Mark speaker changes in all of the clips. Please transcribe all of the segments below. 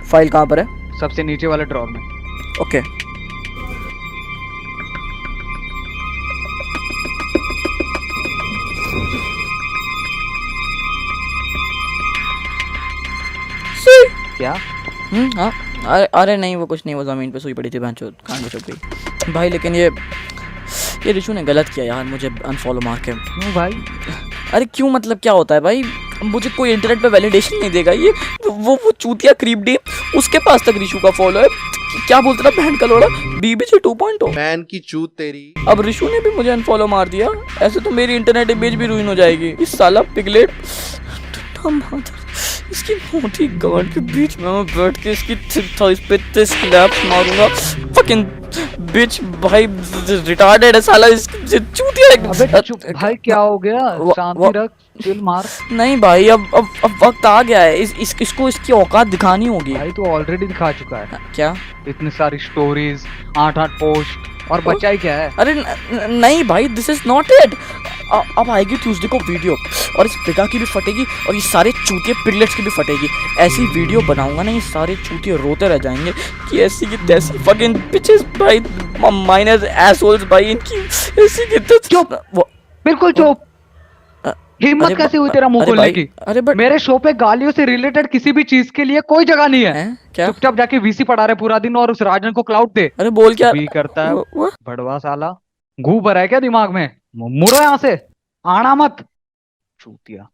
Speaker 1: File कहाँ पर है?
Speaker 2: सबसे नीचे वाले ड्रॉर में।
Speaker 1: ओके
Speaker 2: क्या?
Speaker 1: हाँ अरे नहीं, वो कुछ नहीं, वो ज़मीन पे सोई पड़ी थी, भैंचो कान में चुप गई भाई। लेकिन ये ऋषु ने गलत किया यार, मुझे अनफॉलो मार के।
Speaker 2: क्यों भाई?
Speaker 1: अरे क्यों मतलब क्या होता है भाई, मुझे कोई इंटरनेट पे वैलिडेशन नहीं देगा ये। वो चूतिया क्रीपडी, उसके पास तक ऋषु का फॉलो है। क्या बोलता था बहन का लोड़ा, बीबीजे 2.0
Speaker 3: मैन की चूत तेरी।
Speaker 1: अब ऋषु ने भी मुझे अनफॉलो मार दिया, ऐसे तो मेरी इंटरनेट इमेज भी रुइन हो जाएगी। इस साला पिगलेट इसकी मोटी गांड के बीच में मैं बैठ के इसकी इस पे स्लैप्स मारूंगा। फकिंग बिच भाई, रिटार्डेड है साला, इसकी चूतिया एक।
Speaker 2: अबे चुप भाई, क्या हो गया? शांति रख, चिल मार।
Speaker 1: नहीं भाई, अब वक्त आ गया है, इसको इसकी औकात दिखानी होगी।
Speaker 2: भाई तू ऑलरेडी दिखा चुका है।
Speaker 1: क्या?
Speaker 2: इतनी सारी स्टोरीज, 8 पोस्ट, और बचा ही क्या है?
Speaker 1: अरे नहीं भाई, दिस इज नॉट इट। अब आएगी ट्यूसडे को वीडियो, और इस पिगा की भी फटेगी और ये सारे चूतिए पिगलेट्स की भी फटेगी। ऐसी वीडियो बनाऊंगा ना, ये सारे चूतिए रोते रह जाएंगे कि ऐसी की तैसी फकिंग पिचेस भाई, माइनस एसहोल्स भाई, इनकी ऐसी की तैसी।
Speaker 2: चुप, बिल्कुल चुप। हिम्मत कैसे हुई तेरा मुंह खोलने की?
Speaker 1: अरे बट
Speaker 2: मेरे शो पे गालियों से रिलेटेड किसी भी चीज के लिए कोई जगह नहीं है।
Speaker 1: क्या?
Speaker 2: चुपचाप जाके वीसी पढ़ा रहे पूरा दिन और उस राजन को क्लाउड दे।
Speaker 1: अरे बोल क्या
Speaker 2: भी करता है भड़वा साला, घू भरा है क्या दिमाग में? मुड़ो यहाँ से, आना मत चूतिया।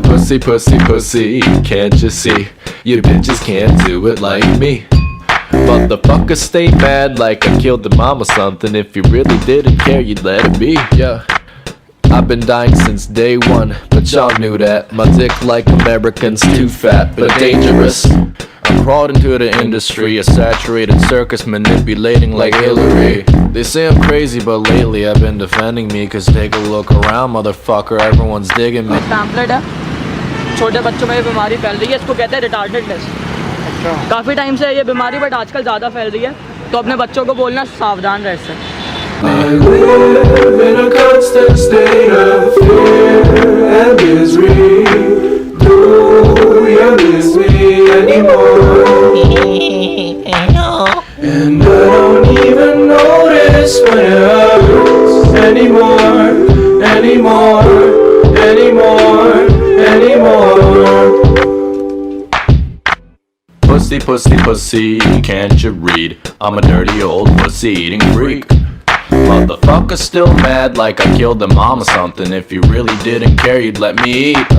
Speaker 4: Pussy, pussy, pussy, can't you see? You bitches can't do it like me. Motherfuckers stay mad like I killed the mom or something. If you really didn't care, you'd let it be. Yeah, I've been dying since day one, but y'all knew that. My dick like Americans, too fat, but dangerous. I crawled into the industry, a saturated circus manipulating like Hillary. They say I'm crazy, but lately I've been defending me. Cause take a look around, motherfucker, everyone's digging me.
Speaker 1: Pamphlet है, छोटे बच्चों में ये बीमारी फैल रही है, इसको कहते हैं रिटार्डेडनेस। काफ़ी टाइम से ये बीमारी, बट आजकल ज़्यादा फैल रही है, तो अपने बच्चों को बोलना सावधान रहे इससे।
Speaker 4: I live in a constant state of fear and misery. Do you miss me anymore? And I don't even notice when it hurts anymore, anymore, anymore, anymore. Pussy, pussy, pussy, can't you read? I'm a dirty old pussy eating freak. Motherfuckers still mad like I killed their mom or something. If you really didn't care, you'd let me eat.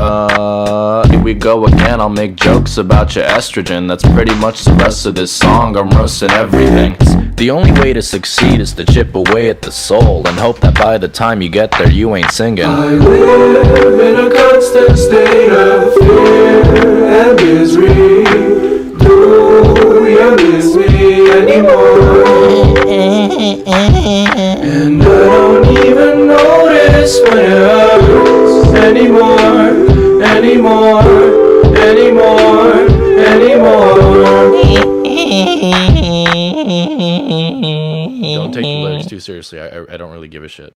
Speaker 4: Here we go again, I'll make jokes about your estrogen. That's pretty much the rest of this song, I'm roasting everything. The only way to succeed is to chip away at the soul and hope that by the time you get there, you ain't singing. I live in a constant state of fear and misery. Do you miss me anymore? And I don't even notice when it hurts anymore, anymore, anymore, anymore. Don't take the lyrics too seriously. I don't really give a shit.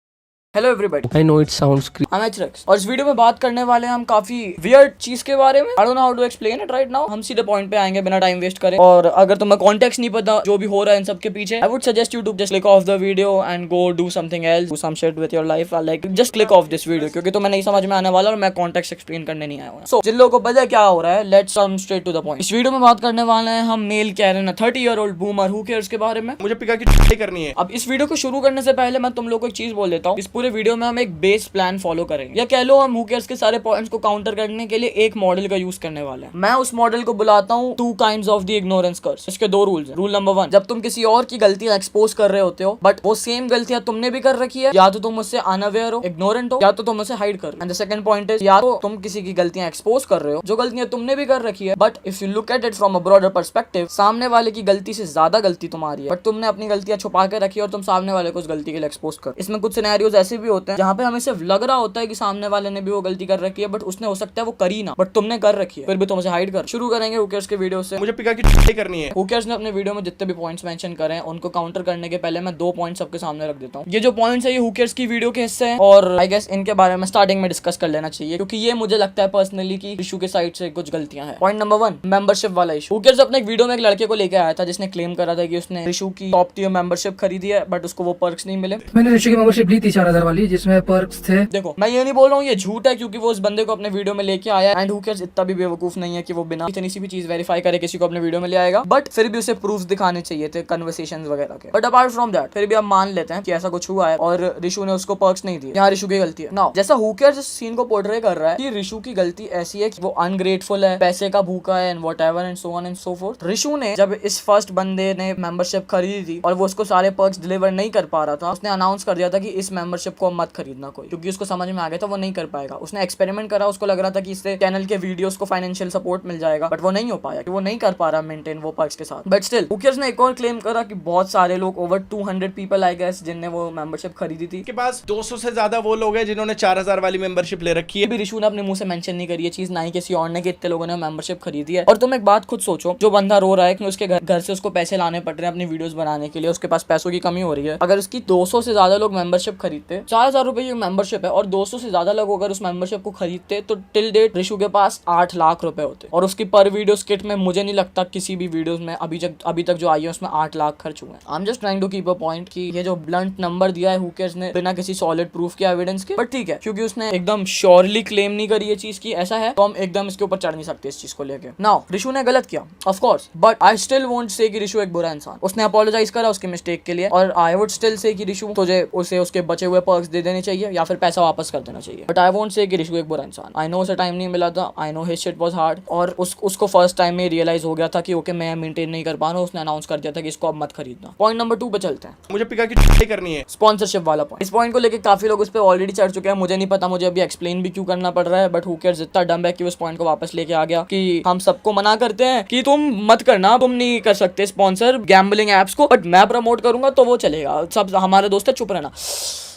Speaker 1: Hello everybody,
Speaker 5: I know it sounds creepy.
Speaker 1: I'm HRX, और इस video में बात करने वाले हैं हम काफी weird चीज के बारे में। I don't know how to explain it right now. हम सीधे पॉइंट पे आएंगे बिना टाइम वेस्ट करे। और अगर तुम्हें कॉन्टेक्स्ट नहीं पता जो भी हो रहा है इन सब के पीछे, I would suggest you to just click off the video and go do something else, do some shit with your life. Like just click off this video, क्योंकि तुम्हें नहीं समझ में आने वाला और मैं कॉन्टेक्स्ट एक्सप्लेन करने नहीं आया हूँ। So जिन लोगों को पता है क्या हो रहा है, let's come straight to the point. इस वीडियो में बात करने वाले हैं हम male Karen 30-year-old boomer who cares के बारे में।
Speaker 3: मुझे पिका की छुट्टी करनी है।
Speaker 1: अब इस वीडियो को शुरू करने से पहले मैं तुम लोग को एक चीज बोल देता हूँ। इस पूरे वीडियो में हम एक बेस प्लान फॉलो करेंगे, या कह लो हम हुकर्स के सारे पॉइंट्स को काउंटर करने के लिए एक मॉडल का यूज करने वाले हैं। मैं उस मॉडल को बुलाता हूँ 2 kinds of the ignorance curse। इसके 2 रूल्स हैं। रूल नंबर 1, जब तुम किसी और की गलतियां एक्सपोज कर रहे होते हो बट वो सेम गलतियां तुमने भी कर रखी है, या तो तुम उससे अनअवेयर हो, इग्नोरेंट हो, या तो तुम उसे हाइड कर रहे हो। And the second point is, या तो तुम किसी की गलतियां एक्सपोज कर रहे हो जो गलतियां तुमने भी कर रखी है, but if you look at it from a broader perspective, सामने वाले की गलती से ज्यादा गलती तुम्हारी है, बट तुमने अपनी गलतियां छुपा के रखी है और तुम सामने वाले को उस गलती के लिए एक्सपोज कर। इसमें कुछ सिनेरियोज ऐसे भी होते हैं जहाँ पे हमें सिर्फ लग रहा होता है कि सामने वाले ने भी वो गलती कर रखी है, बट उसने हो सकता है वो करी ना, बट तुमने कर रखी है, फिर भी तुम उसे हाइड कर। शुरू करेंगे हुकर्स के वीडियो से।
Speaker 3: मुझे पिका की चुटाई करनी है।
Speaker 1: हुकर्स ने अपने वीडियो में जितने भी पॉइंट्स मेंशन करे हैं उनको काउंटर करने के पहले मैं 2 पॉइंट्स सबके सामने रख देता हूँ। ये जो पॉइंट्स है ये हुकर्स की वीडियो के हिस्से हैं और आई गेस इनके बारे में स्टार्टिंग में डिस्कस कर लेना चाहिए, क्योंकि ये मुझे लगता है पर्सनली कि रिशु के साइड से कुछ गलतियां हैं। पॉइंट नंबर 1, मेंबरशिप वाला इशू। हुकर्स अपने एक वीडियो में एक लड़के को लेकर आया था जिसने क्लेम करा था कि उसने रिशु की टॉप टियर मेंबरशिप खरीदी है, बट उसको वो पर्क्स नहीं मिले।
Speaker 5: मैंने रिशु की मेंबरशिप ली थी 4000 वाली, जिसमें पर्क्स थे।
Speaker 1: देखो मैं ये नहीं बोल रहा हूँ ये झूठ है, क्योंकि वो उस बंदे को अपने वीडियो में लेके आया एंड हुकर्स इतना भी बेवकूफ नहीं है कि वो बिना इतनी सी भी चीज वेरीफाई करे किसी को अपने वीडियो में ले आएगा, बट फिर भी उसे प्रूफ दिखाने चाहिए थे कन्वर्सेशंस वगैरह के। बट अपार्ट फ्रॉम दैट फिर भी हम मान लेते हैं कि ऐसा कुछ हुआ है और रिशु ने उसको पर्क्स नहीं दिए। यहाँ रिशु की गलती है। नाउ जैसा हुकर्स इस सीन को पोर्ट्रे कर रहा है कि रिशु की गलती ऐसी है कि वो अनग्रेटफुल है, पैसे का भूखा है and whatever and so on and so fourth. Rishu ने जब इस फर्स्ट बंदे ने मेंबरशिप खरीदी थी और वो उसको सारे पर्क्स डिलीवर नहीं कर पा रहा था, उसने अनाउंस कर दिया था कि इस मेंबरशिप को मत खरीदना कोई, क्योंकि उसको समझ में आ गया था वो नहीं कर पाएगा। उसने एक्सपेरिमेंट करा, उसको लग रहा था कि इससे चैनल के वीडियोस को फाइनेंशियल सपोर्ट मिल जाएगा, बट वो नहीं हो पाया कि वो नहीं कर पा रहा मेंटेन वो पर्क्स के साथ। बट स्टिल हुकर्स ने एक और क्लेम करा कि बहुत सारे लोग ओवर 200 पीपल आई गेस जिनने वो मेंबरशिप खरीदी थी।
Speaker 3: के पास 200 से ज्यादा वो लोग हैं जिन्होंने 4000 वाली मेंबरशिप ले रखी
Speaker 1: ये
Speaker 3: है।
Speaker 1: भी रिशु ने अपने मुंह से मेंशन नहीं करी है चीज, ना ही किसी और ने, कि इतने लोगों ने मेंबरशिप खरीदी है। और तुम एक बात खुद सोचो, जो बंदा रो रहा है कि उसके घर से उसको पैसे लाने पड़ रहे हैं अपनी वीडियोस बनाने के लिए, उसके पास पैसों की कमी हो रही है, अगर उसकी 200 से ज्यादा लोग मेंबरशिप खरीदते, 4000 रुपए की मेंबरशिप है और 200 से ज्यादा लोग अगर उस मेंबरशिप को खरीदते, तो टिल डेट रिशु के पास 8 लाख रुपए होते। और उसकी पर वीडियो स्किट में मुझे नहीं लगता किसी भी वीडियोस में अभी तक जो आई है उसमें 8 लाख खर्च हुए हैं। I am just trying to keep a point कि ये जो ब्लंट नंबर दिया है हुकर्स ने बिना किसी सॉलिड प्रूफ के, एविडेंस के, बट ठीक है क्योंकि उसने एकदम श्योरली क्लेम नहीं करी ये चीज की ऐसा है, तो हम एकदम इसके ऊपर चढ़ नहीं सकते इस चीज को लेके। नाउ रिशु ने गलत किया of course, but I still won't say कि रिशु एक बुरा इंसान। उसने अपोलोजाइज करा उसके मिस्टेक के लिए और आई वुड स्टिल से कि रिशु तुझे उसे उसके बचे हुए पर्क्स दे देने चाहिए या फिर पैसा वापस कर देना चाहिए, बट आई वोंट से कि रिशु एक बुरा इंसान। आई नो उसे टाइम नहीं मिला था, I know his shit was hard, और उसको फर्स्ट टाइम में रियलाइज हो गया था कि ओके मैं मेंटेन नहीं कर पा रहा हूं। उसने अनाउंस कर दिया था कि इसको अब मत खरीदना। पॉइंट नंबर 2 पे चलते हैं।
Speaker 3: मुझे पिका की चुटाई करनी है।
Speaker 1: स्पॉन्सरशिप वाला पॉइंट। इस पॉइंट को लेके काफी लोग उस पे ऑलरेडी चढ़ चुके हैं, मुझे नहीं पता मुझे अभी एक्सप्लेन भी क्यों करना पड़ रहा है, बट हु केयर्स, इतना डम है कि उस पॉइंट को वापस लेके आ गया कि हम सबको मना करते हैं कि तुम मत करना, तुम नहीं कर सकते स्पॉन्सर गैम्बलिंग एप्स को, बट मैं प्रमोट करूंगा तो वो चलेगा, सब हमारे दोस्त है, चुप रहना।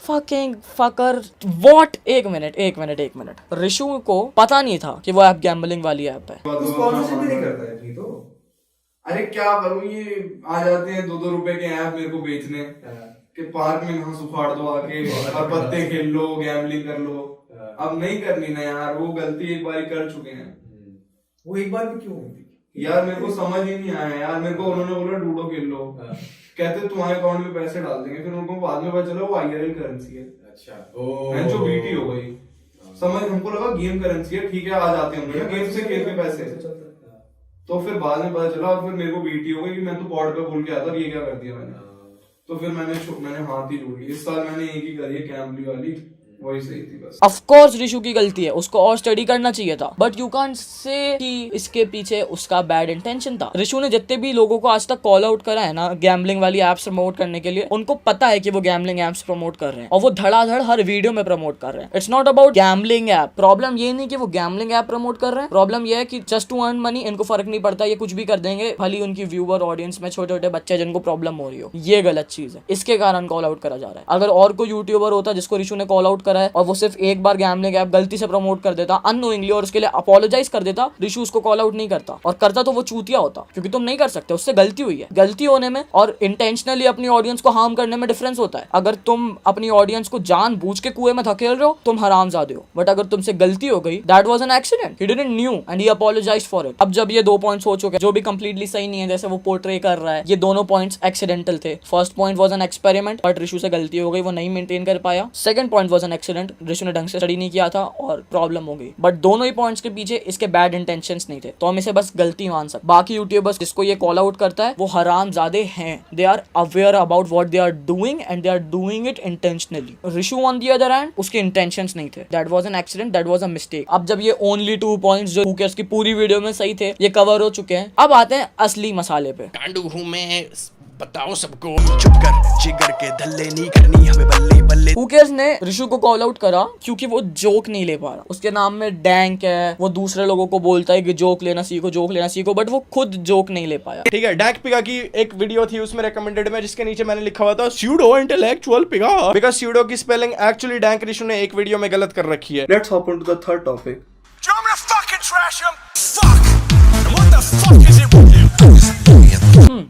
Speaker 1: Fucking fucker what. एक मिनट रिशु को पता नहीं था कि वो ऐप गैम्बलिंग वाली ऐप है।
Speaker 6: स्पॉन्सरशिप भी नहीं करता है नहीं तो। अरे क्या करूं, ये आ जाते हैं 2-2 रुपए के ऐप मेरे को बेचने कि पार्क में घास उखाड़ दो आके और पत्ते खेल लो, गैम्बलिंग कर लो। अब नहीं करनी ना यार, वो गलती एक बार कर चुके हैं।
Speaker 7: वो एक बार भी क्यों हुई थी
Speaker 6: यार मेरे को समझ ही नहीं आया यार, मेरे को उन्होंने बोला लूडो खेल लो, कहते तुम्हारे अकाउंट में पैसे डाल देंगे, फिर उनको बाद में पता चला वो IRL करेंसी है।
Speaker 7: अच्छा
Speaker 6: जो BT हो गई, समझ हमको लगा गेम करेंसी है, ठीक है आ जाते होंगे गेम से खेल के पैसे, तो फिर बाद में पता चला और फिर मेरे को BT हो गई कि मैं तो पॉड पे बोल के आया था, ये क्या कर दिया मैंने। तो फिर मैंने हाथ ही जोड़ लिया। इस साल मैंने एक ही करी है कैम्बली वाली, वही सही थी बस।
Speaker 1: ऑफ कोर्स रिशु की गलती है, उसको और स्टडी करना चाहिए था, बट यू कांट से कि इसके पीछे उसका बैड इंटेंशन था। रिशु ने जितने भी लोगों को आज तक कॉल आउट करा है ना गैम्बलिंग वाली एप्स प्रमोट करने के लिए, उनको पता है कि वो गैम्बलिंग एप्स प्रमोट कर रहे हैं और वो धड़ाधड़ हर वीडियो में प्रमोट कर रहे हैं। It's not about gambling app. Problem ये नहीं कि वो गैम्बलिंग ऐप प्रमोट कर रहे हैं, प्रॉब्लम ये है कि जस्ट टू अर्न मनी इनको फर्क नहीं पड़ता, ये कुछ भी कर देंगे, भली उनकी व्यूअर ऑडियंस में छोटे छोटे बच्चे जिनको प्रॉब्लम हो रही हो। ये गलत चीज है, इसके कारण कॉल आउट करा जा रहा है। अगर और कोई यूट्यूबर होता जिसको रिशु ने कॉल आउट करा है और वो सिर्फ एक बार गैम्बलिंग ऐप गलती से प्रमोट कर देता अननोइंगली और उसके लिए अपोलोजाइज कर देता, रिशु उसको कॉल आउट नहीं करता, और करता तो वो चूतिया होता, क्योंकि तुम नहीं कर सकते, उससे गलती हुई है। गलती होने में और इंटेंशनली अपनी ऑडियंस को हार्म करने में डिफरेंस होता है। अगर तुम अपनी ऑडियंस को जानबूझ के कुएं में धकेल रहे हो, तुम हरामजादे हो, बट अगर तुमसे गलती हो गई, that was an accident, he didn't knew and he apologised for it. अब जब ये 2 पॉइंट्स हो चुके हैं जो भी कंप्लीटली सही नहीं है जैसे वो पोर्ट्रे कर रहा है, ये दोनों पॉइंट्स एक्सीडेंटल थे। First point was an experiment, but Rishu से गलती हो गई, वो नहीं मेंटेन कर पाया। Second point was an accident, Rishu ने ढंग से स्टडी नहीं किया था और प्रॉब्लम हो गई, बट दोनों ही पॉइंट्स के पीछे इसके बैड इंटेंशंस नहीं थे, तो हम इसे बस गलती मान सकते। बाकी यूट्यूबर्स जिसको ये कॉल आउट करता है वो हरामजादे हैं, they are aware about what they are doing and they are doing it intentionally. Rishu on the other hand उसके इंटेंशंस नहीं थे, that was an accident, that was a mistake. अब जब ये ओनली 2 पॉइंट्स जो हु केयर्स की पूरी video में सही थे ये कवर हो चुके हैं, अब आते हैं असली मसाले पे।
Speaker 3: गांडू हूं मैं,
Speaker 8: बताओ सबको चुप कर जिगर के धल्ले नहीं करनी हमें बल्ले बल्ले।
Speaker 1: Who cares ने ऋषु को कॉल आउट करा क्योंकि वो जोक नहीं ले पा रहा। उसके नाम में डैंक है, वो दूसरे लोगों को बोलता है कि जोक लेना सीखो, बट वो खुद जोक नहीं ले पाया।
Speaker 3: ठीक है, डैंक पिगा की एक वीडियो थी उसमें रिकमेंडेड में, जिसके नीचे मैंने लिखा हुआ था स्यूडो इंटेलेक्चुअल पिगा, बिकॉज़ स्यूडो की स्पेलिंग एक्चुअली डैंक ऋषु ने एक वीडियो में गलत कर रखी है। Let's hop into the third topic.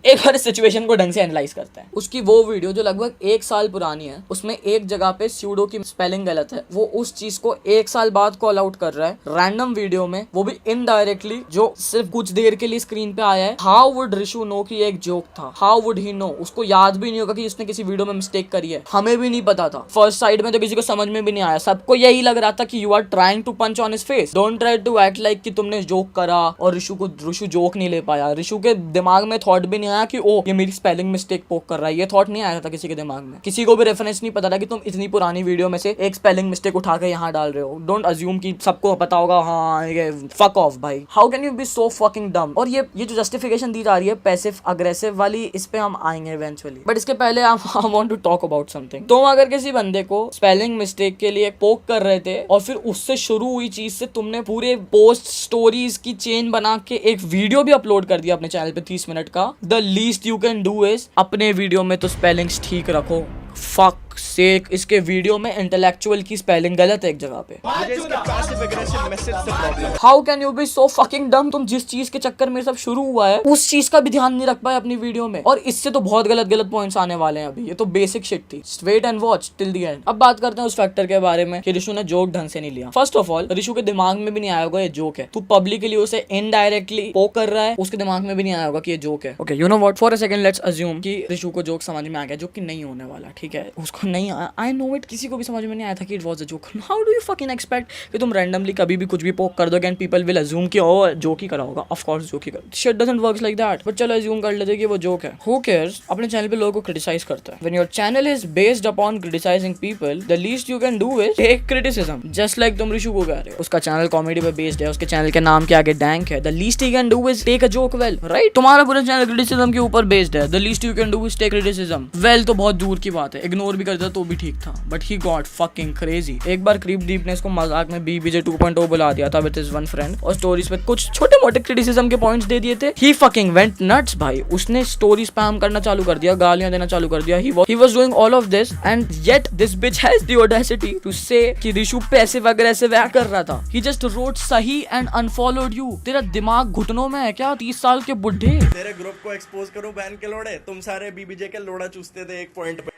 Speaker 1: एक बार इस सिचुएशन को ढंग से एनालाइज करते हैं। उसकी वो वीडियो जो लगभग 1 साल पुरानी है, उसमें एक जगह पे स्यूडो की स्पेलिंग गलत है। वो उस चीज को 1 साल बाद कॉल आउट कर रहा है रैंडम वीडियो में, वो भी इनडायरेक्टली, जो सिर्फ कुछ देर के लिए स्क्रीन पे आया है। हाउ वुड ऋषु नो कि एक जोक था? How would he know? उसको याद भी नहीं होगा कि उसने किसी वीडियो में मिस्टेक करी है। हमें भी नहीं पता था फर्स्ट साइड में, तो किसी को समझ में भी नहीं आया। सबको यही लग रहा था कि you are trying to punch on his face. Don't try to act like कि तुमने जोक करा और ऋषु जोक नहीं ले पाया। ऋषु के दिमाग में थॉट भी नहीं आया कि ओ ये मेरी स्पेलिंग मिस्टेक पोक कर रहा है। ये थॉट नहीं आया था किसी के दिमाग में। किसी को भी रेफरेंस नहीं पता था कि तुम इतनी पुरानी वीडियो में से एक स्पेलिंग मिस्टेक उठा के यहाँ डाल रहे हो। डोंट अज्यूम कि सबको पता होगा। हाँ ये फक ऑफ भाई, how can you be so fucking dumb. और ये जो जस्टिफिकेशन दी जा रही है पैसिव अग्रेसिव वाली, इस पे हम आएंगे इवेंचुअली, बट इसके पहले I want to talk about something. तुम अगर किसी बंदे को स्पेलिंग मिस्टेक के लिए पोक कर रहे थे और फिर उससे शुरू हुई चीज से तुमने पूरे पोस्ट स्टोरीज की चेन बना के एक वीडियो भी अपलोड कर दिया अपने चैनल पे 30 मिनट का, the least you can do is अपने वीडियो में तो स्पेलिंग्स ठीक रखो। फक सेक, इसके वीडियो में इंटेलेक्चुअल की स्पेलिंग गलत है एक जगह पे।
Speaker 3: मुझे इसके पैसिव एग्रेसिव मैसेज से problem.
Speaker 1: How can you be so fucking dumb. तुम जिस चीज के चक्कर में सब शुरू हुआ है उस चीज का भी ध्यान नहीं रख पाए अपनी वीडियो में, और इससे तो बहुत गलत पॉइंट्स आने वाले हैं अभी। ये तो बेसिक शिट थी। Wait and watch till the end. अब बात करते हैं उस फैक्टर के बारे में कि ऋषु ने जोक ढंग से नहीं लिया। फर्स्ट ऑफ ऑल, ऋषु के दिमाग में भी नहीं आया होगा ये जोक है। तू पब्लिकली उसे इनडायरेक्टली पोक कर रहा है, उसके दिमाग में भी नहीं आया होगा कि ये जोक है। Okay, you know what, for a second let's assume कि ऋषु को जोक समझ में आ गया, जो कि नहीं होने वाला। ठीक है, उसको नहीं, आई नो इट, किसी को भी समझ में नहीं आया था कि it was a joke. How do you fucking expect कि तुम रैंडमली कभी भी कुछ भी पोक कर दोगे एंड पीपल विल अज्यूम कि ओ जोक ही करा होगा। ऑफ कोर्स जोक ही करा। Shit doesn't works like that, but चलो अज्यूम कर लेते कि वो जोक है। Who cares. अपने चैनल पे लोगों को क्रिटिसाइज करता है। When your channel is based upon criticising people, the least you can do is take criticism, just like तुम ऋषु को कह रहे हो। उसका चैनल कॉमेडी पे बेस्ड है, उसके चैनल के नाम के आगे डैंक है। The least you can do is take a joke well, right. तुम्हारा पूरा चैनल क्रिटिसिज्म के ऊपर बेस्ड है। The least you can do is take criticism well, तो बहुत दूर की बात है। इग्नोर भी करता तो भी ठीक था, but he got fucking crazy. एक बार क्रीप डीप ने इसको मजाक में BBJ 2.0 बुला दिया था विद हिज वन फ्रेंड, और स्टोरीज पे कुछ छोटे मोटे क्रिटिसिज्म के पॉइंट्स दे दिए थे। ही फकिंग वेंट नट्स भाई। उसने स्टोरी स्पैम करना चालू कर दिया, गालियां देना चालू कर दिया। He was doing all of this and yet this bitch has the audacity to say कि ऋषु पैसिव अग्रेसिव एक्ट कर रहा था। ही जस्ट रोट सही एंड अनफॉलोड यू। तेरा दिमाग घुटनों में है क्या 30 साल के बुढ़े?
Speaker 3: तेरे ग्रुप को एक्सपोज करो बैन के लोड़े, तुम सारे BBJ के लोड़ा चूसते थे एक पॉइंट पे।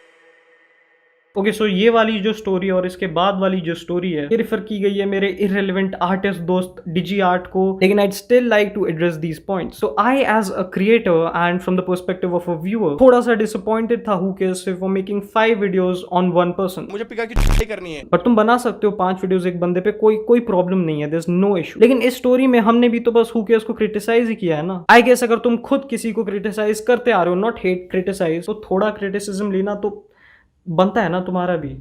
Speaker 9: ओके सो ये वाली जो स्टोरी और इसके बाद वाली जो स्टोरी है ये रिफर की गई है मेरे इररिलेवेंट आर्टिस्ट दोस्त डिजी आर्ट को, लेकिन I still like to address these points. So I as a creator and from the perspective of a viewer थोड़ा सा डिसअपॉइंटेड था who cares for making 5 videos on 1 person.
Speaker 3: मुझे पिका की छुट्टी करनी है,
Speaker 9: पर तुम बना सकते हो 5 वीडियोस एक बंदे पे, कोई प्रॉब्लम नहीं है, देयर इज नो इशू। लेकिन इस स्टोरी में हमने भी तो बस हु केयर्स को क्रिटिसाइज ही किया है ना। आई गेस अगर तुम खुद किसी को क्रिटिसाइज करते आ रहे हो, नॉट हेट क्रिटिसाइज, तो थोड़ा क्रिटिसिज्म लेना तो बनता है ना तुम्हारा भी।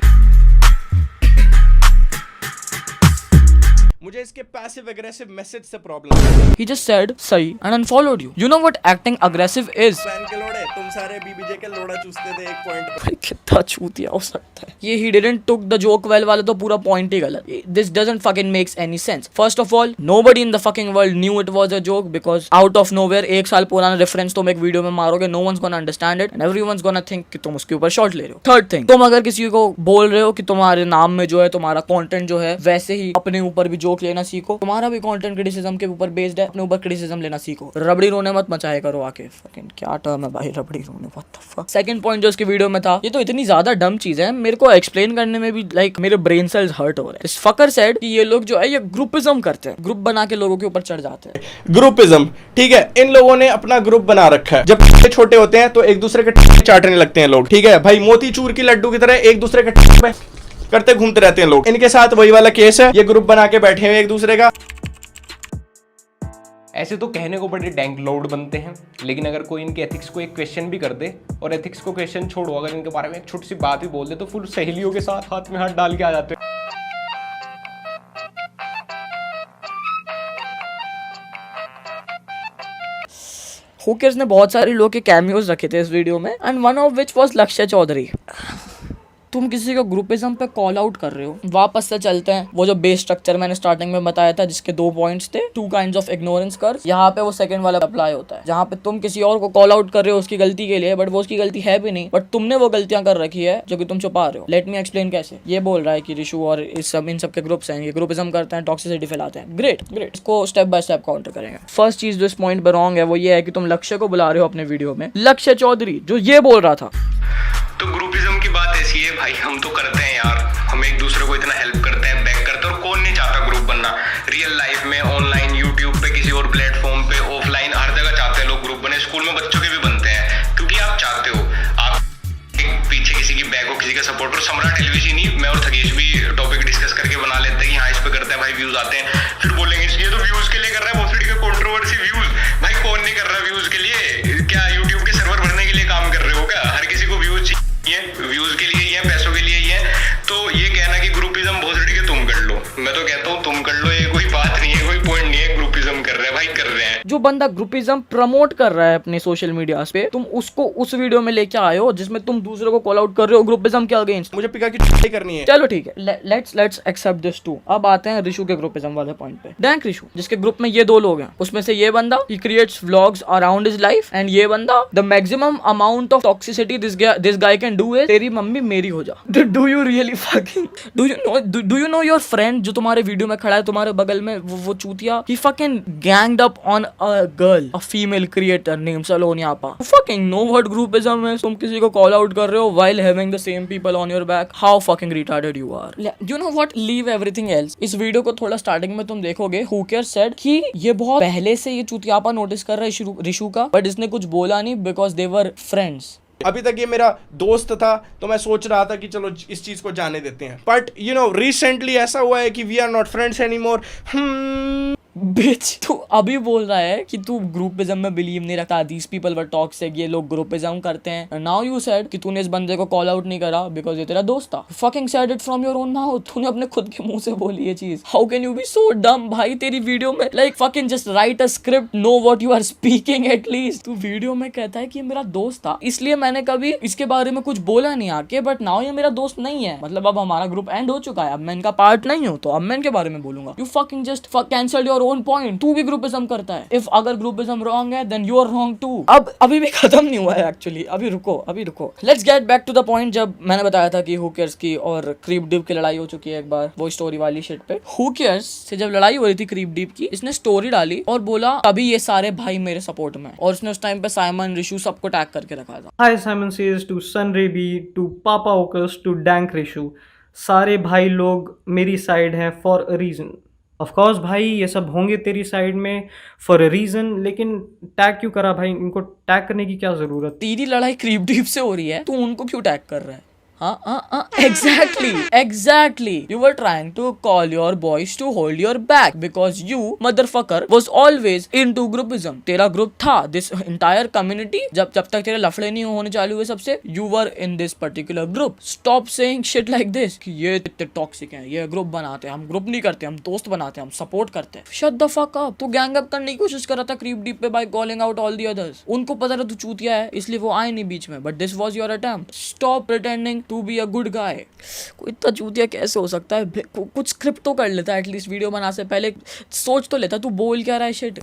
Speaker 3: मुझे इसके पैसिव एग्रेसिव मैसेज से प्रॉब्लम है।
Speaker 1: He just said सही and unfollowed you. You know what acting aggressive is?
Speaker 3: Ban के लोड़े, तुम सारे BBJ के लोड़ा चूसते थे एक पॉइंट पे।
Speaker 1: कितना चूतिया हो सकता है ये। He didn't took the joke well वाले तो पूरा पॉइंट ही गलत। This doesn't fucking makes any sense. First of all, nobody in the fucking world knew it was a joke because out of nowhere 1 साल पुराना रेफरेंस तुम एक video में मारोगे, no one's gonna understand it and everyone's gonna think कि तुम उसके ऊपर शॉट ले रहे हो। Third thing, तुम अगर किसी को बोल रहे हो कि तुम्हारे नाम में जो है तुम्हारा कंटेंट जो है वैसे ही अपने ऊपर भी जोक लेना सीखो। तुम्हारा भी कंटेंट क्रिटिसिज्म के ऊपर बेस्ड है, अपने ऊपर क्रिटिसिज्म लेना सीखो। रबड़ी रोने मत मचाए करो आके। फकिंग क्या टर्म है भाई रबड़ी रोने, what the fuck. Second point जो उसकी वीडियो में था, ये तो इतनी ज्यादा डम चीज है, मेरे को एक्सप्लेन करने में भी लाइक मेरे ब्रेन सेल्स हर्ट हो रहे हैं। इस फकर सेड कि ये लोग जो है ये ग्रुपिज्म करते हैं, ग्रुप बना के लोगों के ऊपर चढ़ जाते हैं।
Speaker 3: ग्रुपिज्म, ठीक है, इन लोगों ने अपना ग्रुप बना रखा है। जब छोटे होते हैं तो एक दूसरे के चाटने लगते हैं लोग, ठीक है भाई, मोतीचूर की लड्डू की तरह एक दूसरे के करते घूमते रहते हैं लोग। इनके साथ वही वाला केस है, ये ग्रुप बना के बैठे हुए एक दूसरे का।
Speaker 10: ऐसे तो कहने को बड़े डैंक लोड बनते हैं, लेकिन अगर कोई इनके एथिक्स को एक क्वेश्चन भी कर दे, और एथिक्स को क्वेश्चन छोड़ो, अगर इनके बारे में एक छोटी सी बात भी बोल दे तो फुल सहेलियों के साथ हाथ में हाथ डाल के आ जाते हैं।
Speaker 1: हु केयर्स ने बहुत सारे लोग के कैमियोज रखे थे इस वीडियो में and one of which was लक्ष्य चौधरी। तुम किसी को ग्रुपिज्म पे कॉल आउट कर रहे हो। वापस से चलते हैं वो जो बेस स्ट्रक्चर मैंने स्टार्टिंग में बताया था जिसके 2 पॉइंट्स थे, 2 काइंड्स ऑफ इग्नोरेंस कर्व। यहाँ पे वो सेकंड वाला अप्लाई होता है जहाँ पे तुम किसी और को कॉल आउट कर रहे हो उसकी गलती के लिए, बट वो उसकी गलती है भी नहीं, बट तुमने वो गलतियां कर रखी है जो कि तुम छुपा रहे हो। लेट मी एक्सप्लेन कैसे। ये बोल रहा है कि ऋषु और इन सब के ग्रुप्स हैं, ये ग्रुपिज्म करते हैं, टॉक्सिसिटी फैलाते हैं। ग्रेट ग्रेट, इसको स्टेप बाय स्टेप काउंटर करेंगे। फर्स्ट चीज जो इस पॉइंट पे रॉन्ग है वो ये है कि तुम लक्ष्य को बुला रहे हो अपने वीडियो में। लक्ष्य चौधरी जो ये बोल रहा था,
Speaker 10: तो ग्रुपिज्म की बात ऐसी है भाई, हम तो करते हैं यार, हम एक दूसरे को इतना हेल्प करते हैं, बैक करते हैं, और कौन नहीं चाहता ग्रुप बनना। रियल लाइफ में, ऑनलाइन, यूट्यूब पे, किसी और प्लेटफॉर्म पे, ऑफलाइन, हर जगह चाहते हैं लोग ग्रुप बने। स्कूल में बच्चों के भी बनते हैं क्योंकि आप चाहते हो, आप एक पीछे किसी की बैक हो, किसी का सपोर्ट हो। सम्राट टेलीविजन ही, मैं और थकेश भी टॉपिक डिस्कस करके बना लेते हैं कि हाँ इस पे करते हैं भाई, व्यूज आते हैं, फिर बोलेंगे ये तो व्यूज के लिए कर रहा है, बहुत का कंट्रोवर्सी व्यूज। भाई कौन नहीं कर रहा व्यूज के लिए? क्या यूट्यूब के सर्वर भरने के लिए काम कर रहे हो क्या? हर किसी को व्यूज चाहिए, व्यूज के लिए ही है, पैसों के लिए ही है। तो ये कहना कि ग्रुपिज्म भोसड़ी के तुम कर लो, मैं तो कहता हूँ तुम कर लो, ये कोई बात नहीं है, कोई पॉइंट नहीं है। ग्रुपिज्म कर रहे हैं भाई, कर रहे हैं।
Speaker 1: जो बंदा ग्रुपिज्म प्रमोट कर रहा है अपने सोशल मीडिया पे, तुम उसको उस वीडियो में लेके आए हो जिसमें तुम दूसरे को कॉल आउट कर रहे हो ग्रुपिज्म के अगेंस्ट।
Speaker 3: मुझे पिका की छुट्टी करनी है।
Speaker 1: चलो ठीक है, लेट्स एक्सेप्ट दिस टू। अब आते हैं ऋषु के ग्रुपिज्म वाले पॉइंट पे। डैंक ऋषु जिसके ग्रुप में ये 2 लोग हैं, उसमें से ये बंदा he creates vlogs around his life, and ये बंदा the maximum amount of toxicity this guy can do is तेरी मम्मी मेरी हो जा। Do you really fucking do you know your friend जो तुम्हारे वीडियो में खड़ा है तुम्हारे बगल में, वो चूतिया, he fucking ganged up on a girl, a female creator name Saloni आपा। फकिंग नो व्हाट ग्रुपिज्म है। तुम किसी को कॉल आउट कर रहे हो while having the same people on your back. How fucking retarded you are. You know what? Leave everything else. इस video को थोड़ा स्टार्टिंग में तुम देखोगे, Who Cares said कि ये बहुत पहले से ये चूतियापा नोटिस कर रहा है ऋषु का, बट इसने कुछ बोला नहीं because they were friends.
Speaker 3: अभी तक ये मेरा दोस्त था तो मैं सोच रहा था कि चलो इस चीज को जाने देते हैं, बट यू नो रिसेंटली ऐसा हुआ है कि we are not friends anymore.
Speaker 1: Bitch तू अभी बोल रहा है कि तू ग्रुपिज्म में बिलीव नहीं रखता, दीस पीपल वर टॉक्सिक, ये लोग ग्रुपिज्म करते हैं। नाउ यू सेड कि तूने इस बंदे को कॉल आउट नहीं करा बिकॉज ये तेरा दोस्त था। Fucking said it from your own mouth. तूने अपने खुद के मुंह से बोली ये चीज। How can you be so dumb भाई? तेरी वीडियो में like fucking just write a script, know what you are speaking at least. तू वीडियो में कहता है कि मेरा दोस्त था इसलिए मैंने कभी इसके बारे में कुछ बोला नहीं आके, बट नाउ ये मेरा दोस्त नहीं है, मतलब अब हमारा ग्रुप एंड हो चुका है, अब मैं इनका पार्ट नहीं हूं तो अब मैं इनके बारे में बोलूंगा। You fucking just cancel your own point. तू भी ग्रुपिज्म करता है। इफ अगर ग्रुपिज्म रॉन्ग है then you are wrong too. अब अभी भी खत्म नहीं हुआ है एक्चुअली, अभी रुको। Let's get back to the point जब मैंने बताया था कि हु केयर्स की और क्रीप डीप की लड़ाई हो चुकी है एक बार, वो स्टोरी वाली शिट पे। हु केयर्स से जब लड़ाई हो रही थी क्रीप डीप की, इसने स्टोरी डाली और बोला अभी ये सारे भाई मेरे सपोर्ट में, और उसने उस टाइम पे साइमन ऋषु सबको टैग करके रखा था।
Speaker 9: हाय साइमन सेज टू सन रेबी टू पापा ओकस टू डैंक ऋषु, सारे भाई लोग मेरी साइड हैं for a reason. Of course भाई ये सब होंगे तेरी साइड में फॉर अ रीजन, लेकिन टैग क्यों करा भाई? इनको टैग करने की क्या जरूरत?
Speaker 1: तेरी लड़ाई क्रीप डीप से हो रही है, तू उनको क्यों टैग कर रहा है? Exactly. You were trying to call your boys to hold your back because you motherfucker was always into groupism. तेरा ग्रुप था, this entire community जब तक तेरे लफड़े नहीं होने चालू हुए सबसे, you were in this particular group. Stop saying shit like this कि ये इतने टॉक्सिक हैं, ये ग्रुप बनाते हैं। हम ग्रुप नहीं करते, हम दोस्त बनाते हैं, हम सपोर्ट करते हैं। Shut the fuck up. तू गैंग अप करने की कोशिश कर रहा था क्रीप डीप पे by calling out all the others. उनको पता था तू चूतिया है इसलिए वो आए नहीं बीच में, but this was your attempt. Stop pretending to be a good guy. कोई इतना चूतिया कैसे हो सकता है? कुछ स्क्रिप्ट तो कर लेता, एटलीस्ट वीडियो बनाने से पहले सोच तो लेता तू बोल क्या रहा है शिट।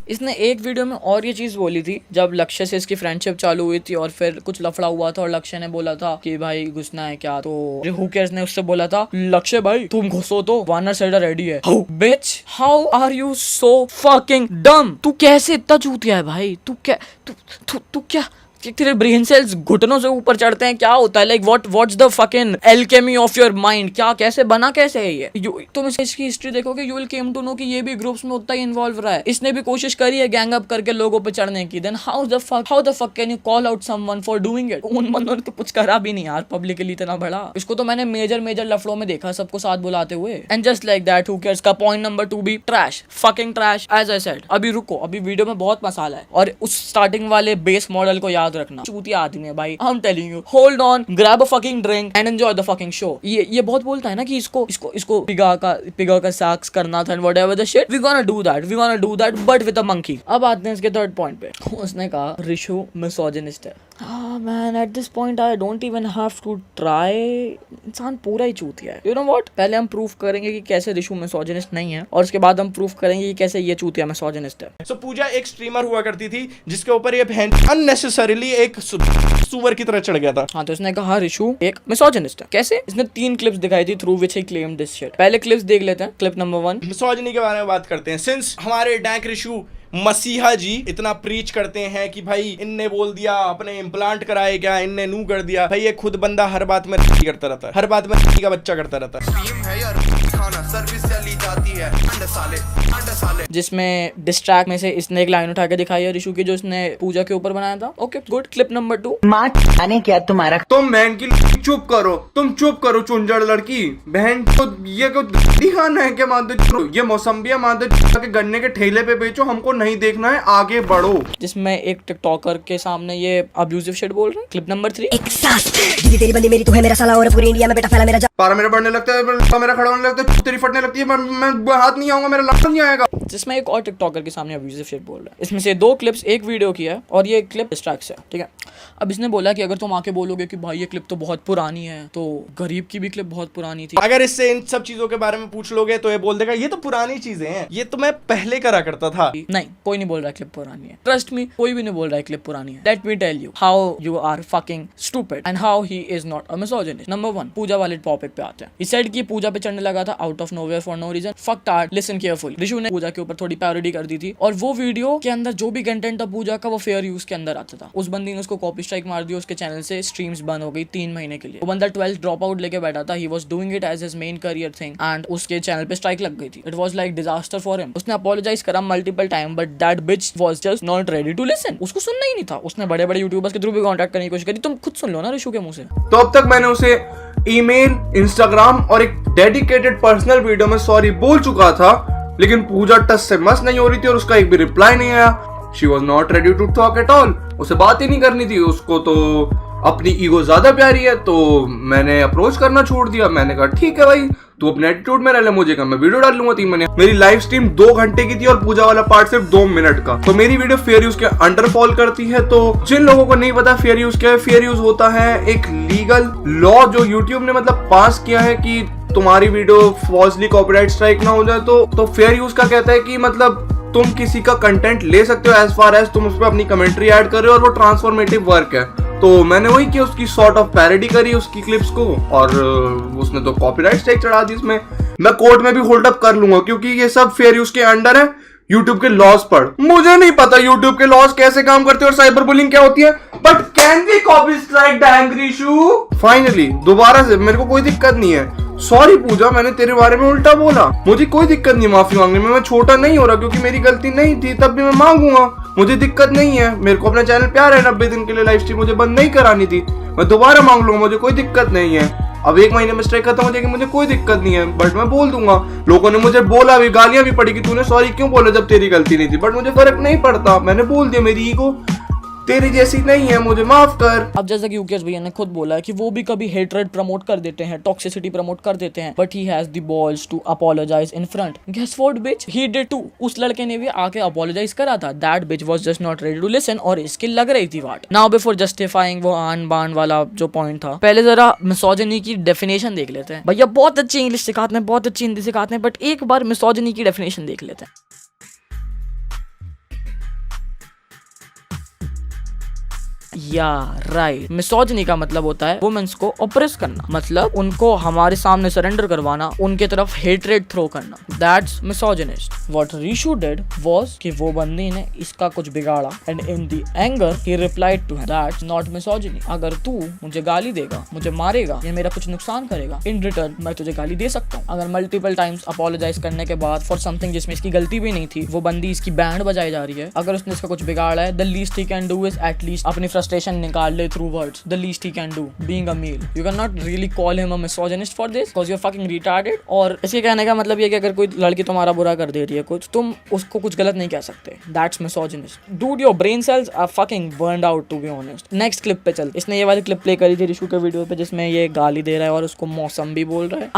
Speaker 1: इसने एक वीडियो में और ये चीज बोली थी जब लक्ष्य से इसकी फ्रेंडशिप चालू हुई थी और फिर कुछ लफड़ा हुआ था और लक्ष्य ने बोला था कि भाई घुसना है क्या, तो हु केयर्स ने उससे बोला था लक्ष्य भाई तुम घुसो तो वार्नर सेडर रेडी है। Bitch how are you so fucking dumb? तू कैसे इतना चूतिया है भाई? तू क्या तेरे ब्रेन सेल्स घुटनों से ऊपर चढ़ते हैं? क्या होता है? Like what's the fucking alchemy of your mind? क्या कैसे बना कैसे है ये? तुम इसकी हिस्ट्री देखोगे you will came to know कि ये भी ग्रुप्स में उतना ही इन्वॉल्व रहा है। इसने भी कोशिश करी है गैंग अप करके लोगों पे चढ़ने की। Then how the fuck can you call out someone for doing it? उन बंदों ने तो कुछ करा भी नहीं यार पब्लिकली इतना बड़ा। इसको तो मैंने मेजर लफड़ों में देखा सबको साथ बुलाते हुए। And just like that who cares का पॉइंट नंबर 2 भी trash, fucking trash as I said. अभी रुको, अभी वीडियो में बहुत मसाला है और उस स्टार्टिंग वाले बेस मॉडल को याद याद रखना, चूतिया आदमी है भाई। I'm telling you, hold on, grab a fucking drink and enjoy the fucking show। ये बहुत बोलता है ना कि इसको पिगा का सैक्स करना था and whatever the shit, we gonna do that but with a monkey। अब आते हैं इसके थर्ड पॉइंट पे। उसने कहा रिशु मिसोजिनिस्ट है। Man, at this point I don't even have to try। इंसान पूरा ही चूतिया है। You know what? पहले हम प्रूफ करेंगे कि कैसे रिशु मिसोजिनिस्ट नहीं है और उसके बाद हम प्रूफ करेंगे कि कैसे ये चूतिया मिसोजिनिस्ट है।
Speaker 3: So पूजा एक स्ट्रीमर हुआ करती थी जिसके ऊपर ये बहन अननेसेसरीली एक सुअर की तरह चढ़ गया था।
Speaker 1: हाँ, तो उसने कहा रिशु एक मिसोजिनिस्ट है। कैसे? इसने 3 क्लिप्स दिखाई थी through which he claimed this shit. पहले क्लिप्स देख लेते हैं। क्लिप नंबर 1
Speaker 3: मिसोजिनी के बारे में बात करते हैं। सिंस हमारे डैंक रिशु मसीहा जी इतना प्रीच करते हैं कि भाई इनने बोल दिया, अपने इम्प्लांट कराए क्या, इनने नू कर दिया। भाई ये खुद बंदा हर बात में करता रहता है, हर बात में का बच्चा करता रहता है।
Speaker 8: सर्विस चली जाती है अंडा साले।
Speaker 1: जिसमें डिस्ट्रैक्ट में से इसने एक लाइन उठा के दिखाई है रिशु की, जो इसने पूजा के ऊपर बनाया था। Okay good. क्लिप नंबर 2
Speaker 11: माँ आने क्या तुम्हारा।
Speaker 6: तुम बहन की चुप करो चुंजड़ लड़की बहन। तो ये को दिखाना है क्या? मानते ये मौसम्बिया मानते के गन्ने के ठेले पे बेचो, हमको नहीं देखना है, आगे बढ़ो।
Speaker 1: जिसमें एक टिकटॉकर के सामने ये अब्यूजिव शिट बोल रहे हैं। क्लिप नंबर 3
Speaker 11: एक सांस दीदी तेरी बंदी मेरी तू है मेरा साला और पूरी इंडिया में बेटा फैला मेरा
Speaker 6: पारा मेरा बढ़ने लगता है, मेरा खड़ा होने लगता है, तेरी फटने लगती है, मैं हाथ नहीं आऊंगा, मेरा लाभ नहीं आएगा।
Speaker 1: जिसमें एक और टिकटॉकर के सामने अब्यूजिव शिट बोल रहा है। इसमें से 2 क्लिप्स एक वीडियो की है और ये क्लिप डिस्ट्रैक्ट है। ठीक है, अब इसने बोला कि अगर तुम आके बोलोगे कि भाई ये क्लिप तो बहुत पुरानी है, तो गरीब की भी क्लिप बहुत पुरानी थी।
Speaker 3: अगर इससे इन सब चीजों के बारे में पूछ लोगे तो ये बोल देगा ये तो पुरानी चीजें हैं, ये तो मैं पहले करा करता था।
Speaker 1: नहीं, कोई नहीं बोल रहा क्लिप पुरानी है। ट्रस्ट मी, कोई भी नहीं बोल रहा है क्लिप पुरानी है। Let me tell you how you are fucking stupid and how he is not a misogynist. Number 1 Pooja वाले टॉपिक पे आते हैं। इस साइड की पूजा पे चढ़ने लगा था out of nowhere for no reason. Fucked art, listen careful. Rishu ने पूजा के ऊपर थोड़ी पैरोडी कर दी थी और वो वीडियो के अंदर जो भी कंटेंट था पूजा का वो फेयर यूज के अंदर आता था। उस बंदी ने उसको कॉपी स्ट्राइक मार दिया, उसके चैनल से स्ट्रीम्स बंद हो गई 3 महीने के लिए। वो बंदा 12th ड्रॉप आउट लेके बैठा था। He was doing it as his main career thing and उसके चैनल पे स्ट्राइक लग गई थी। It was like disaster for him. उसने अपोलोजाइज करा multiple time but that bitch was just not ready to listen. उसको सुनना ही नहीं था। उसने बड़े बड़े यूट्यूबर्स के थ्रू भी कांटेक्ट करने की कोशिश करी। तुम खुद सुन लो ना रिशु के मुंह से।
Speaker 6: तो अब तक मैंने उसे ईमेल, इंस्टाग्राम और एक डेडिकेटेड पर्सनल वीडियो में सॉरी बोल चुका था, लेकिन पूजा टच से मस नहीं हो रही थी और उसका एक भी रिप्लाई नहीं आया। She was not ready to talk at all. उसे बात ही नहीं करनी थी। उसको तो अपनी ईगो ज्यादा प्यारी है, तो मैंने अप्रोच करना छोड़ दिया। मैंने कहा ठीक है भाई, तू अपने एटीट्यूड में रह ले, मुझे कहा मैं वीडियो डाल लूंगा 3 महीने। मेरी लाइव स्ट्रीम 2 घंटे की थी और पूजा वाला पार्ट सिर्फ 2 मिनट का। तो मेरी वीडियो फेयर यूज के अंडर फॉल करती है। तो जिन लोगों को नहीं पता फेयर यूज क्या है, फेयर यूज होता है एक लीगल लॉ जो यूट्यूब ने मतलब पास किया है कि तुम्हारी वीडियो फॉल्सली कॉपीराइट स्ट्राइक ना हो जाए। तो फेयर यूज का कहता है कि मतलब तुम किसी का कंटेंट ले सकते हो एज फार एज तुम उस पर अपनी कमेंट्री ऐड कर रहे हो और वो ट्रांसफॉर्मेटिव वर्क है। तो मैंने वही किया, उसकी सॉर्ट ऑफ पैरोडी करी उसकी क्लिप्स को और उसने तो कॉपीराइट स्ट्राइक चढ़ा दी। इसमें मैं कोर्ट में भी होल्ड अप कर लूंगा क्योंकि ये सब फेयर यूज के अंडर है। यूट्यूब के लॉज पढ़। मुझे नहीं पता यूट्यूब के लॉज कैसे काम करते हैं और साइबर बुलिंग क्या होती है, but can we copy strike the angry shoe? Finally दोबारा से मेरे को कोई दिक्कत नहीं है। सॉरी पूजा, मैंने तेरे बारे में उल्टा बोला, मुझे कोई दिक्कत नहीं माफी मांगने में। मैं छोटा नहीं हो रहा क्योंकि मेरी गलती नहीं थी, तब भी मैं मांगूंगा, मुझे दिक्कत नहीं है। मेरे को अपना चैनल प्यार है, 90 दिन के लिए लाइव स्ट्रीम मुझे बंद नहीं करानी थी, मैं दोबारा मांग लूंगा, मुझे कोई दिक्कत नहीं है। अब 1 महीने में स्ट्राइक खत्म हो जाएगी, मुझे कोई दिक्कत नहीं है, बट मैं बोल दूंगा। लोगों ने मुझे बोला भी, गालियां भी पड़ी कि तूने सॉरी क्यों बोला जब तेरी गलती नहीं थी, बट मुझे फर्क नहीं पड़ता, मैंने बोल दिया। मेरी ईगो तेरी जैसी नहीं है, मुझे माफ कर।
Speaker 1: अब जैसा कि यूकेश भैया ने खुद बोला है कि वो भी कभी हेट्रेड प्रमोट कर देते हैं, टॉक्सिसिटी प्रमोट कर देते हैं, but he has the balls to apologise in front. Guess what bitch he did too. उस लड़के ने भी आके अपोलोजाइज करा था। That bitch was just not ready to listen और इसकी लग रही थी वाट। नाउ बिफोर जस्टिफाइंग वो आन बान वाला जो पॉइंट था, पहले जरा मिसोजिनी की डेफिनेशन देख लेते हैं। भैया बहुत अच्छी इंग्लिश सिखाते हैं, बहुत अच्छी हिंदी सिखाते हैं, बट एक बार मिसोजिनी की डेफिनेशन देख लेते हैं। या राइट, मिसोजिनी का मतलब होता है वुमेन्स को ऑप्रेस करना, मतलब उनको हमारे सामने सरेंडर करवाना, उनके तरफ हेट्रेड थ्रो करना। That's misogynist. What Rishu did was कि वो बंदी ने इसका कुछ बिगाड़ा and in the anger he replied to him, that's not misogyny. अगर तू मुझे गाली देगा, मुझे मारेगा या मेरा कुछ नुकसान करेगा, इन रिटर्न मैं तुझे गाली दे सकता हूँ। अगर मल्टीपल टाइम्स अपोलोजाइज करने के बाद फॉर समथिंग जिसमें इसकी गलती भी नहीं थी, वो बंदी इसकी बैंड बजाई जा रही है, अगर उसने इसका कुछ बिगाड़ा है, the least he can do is at least अपनी फ्रस्ट्रेशन निकाल ले through words, the least he can do being a male. You can not really call him a misogynist for this because you are fucking retarded. और इसके कहने का मतलब ये कि अगर कोई लड़की तुम्हारा बुरा कर दे रही है कुछ, तुम उसको कुछ गलत नहीं कह सकते. That's misogynist. Dude, your brain cells are fucking burned out to be honest. Next clip पे चल. इसने ये वाली क्लिप प्ले करी थी ऋषु के वीडियो पे जिसमें ये गाली दे रहा है और उसको मौसम भी बोल रहा है.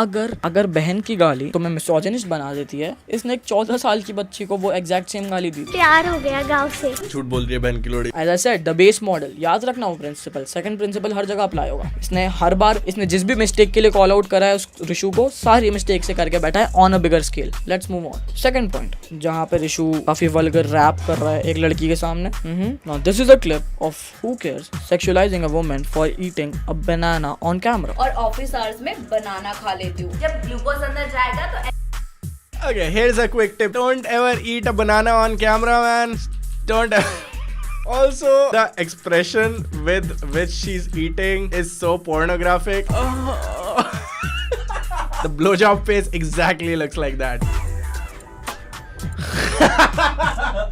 Speaker 1: अगर बहन की गाली तुम्हें मिसोजिनिस्ट बना देती है, इसने एक 14 साल की बच्ची को वो एग्जैक्ट सेम गाली दी.
Speaker 11: प्यार हो गया गाँव से.
Speaker 3: झूठ बोल रही है बहन की लोड़ी.
Speaker 1: As I said, the base model. याद रखना वो प्रिंसिपल. सेकंड प्रिंसिपल हर जगह अप्लाई होगा. इसने हर बार इसने जिस भी मिस्टेक के लिए कॉल आउट करा है उस ऋषु को, सारी मिस्टेक से करके बैठा है on a bigger scale. Let's move on. Second point जहाँ पे ऋषु काफी वल्गर रैप कर रहा है एक लड़की के सामने. Now this is a clip of who cares sexualizing a woman for eating a banana on camera.
Speaker 12: और ऑफिस आवर्स में बनाना खा लेती हूँ. जब ग्लूकोज अंदर जाएगा तो
Speaker 3: Okay, here's a quick tip. Don't ever eat a banana on camera, man. Don't ever. Also, the expression with which she's eating is so pornographic. The blowjob face exactly looks like that.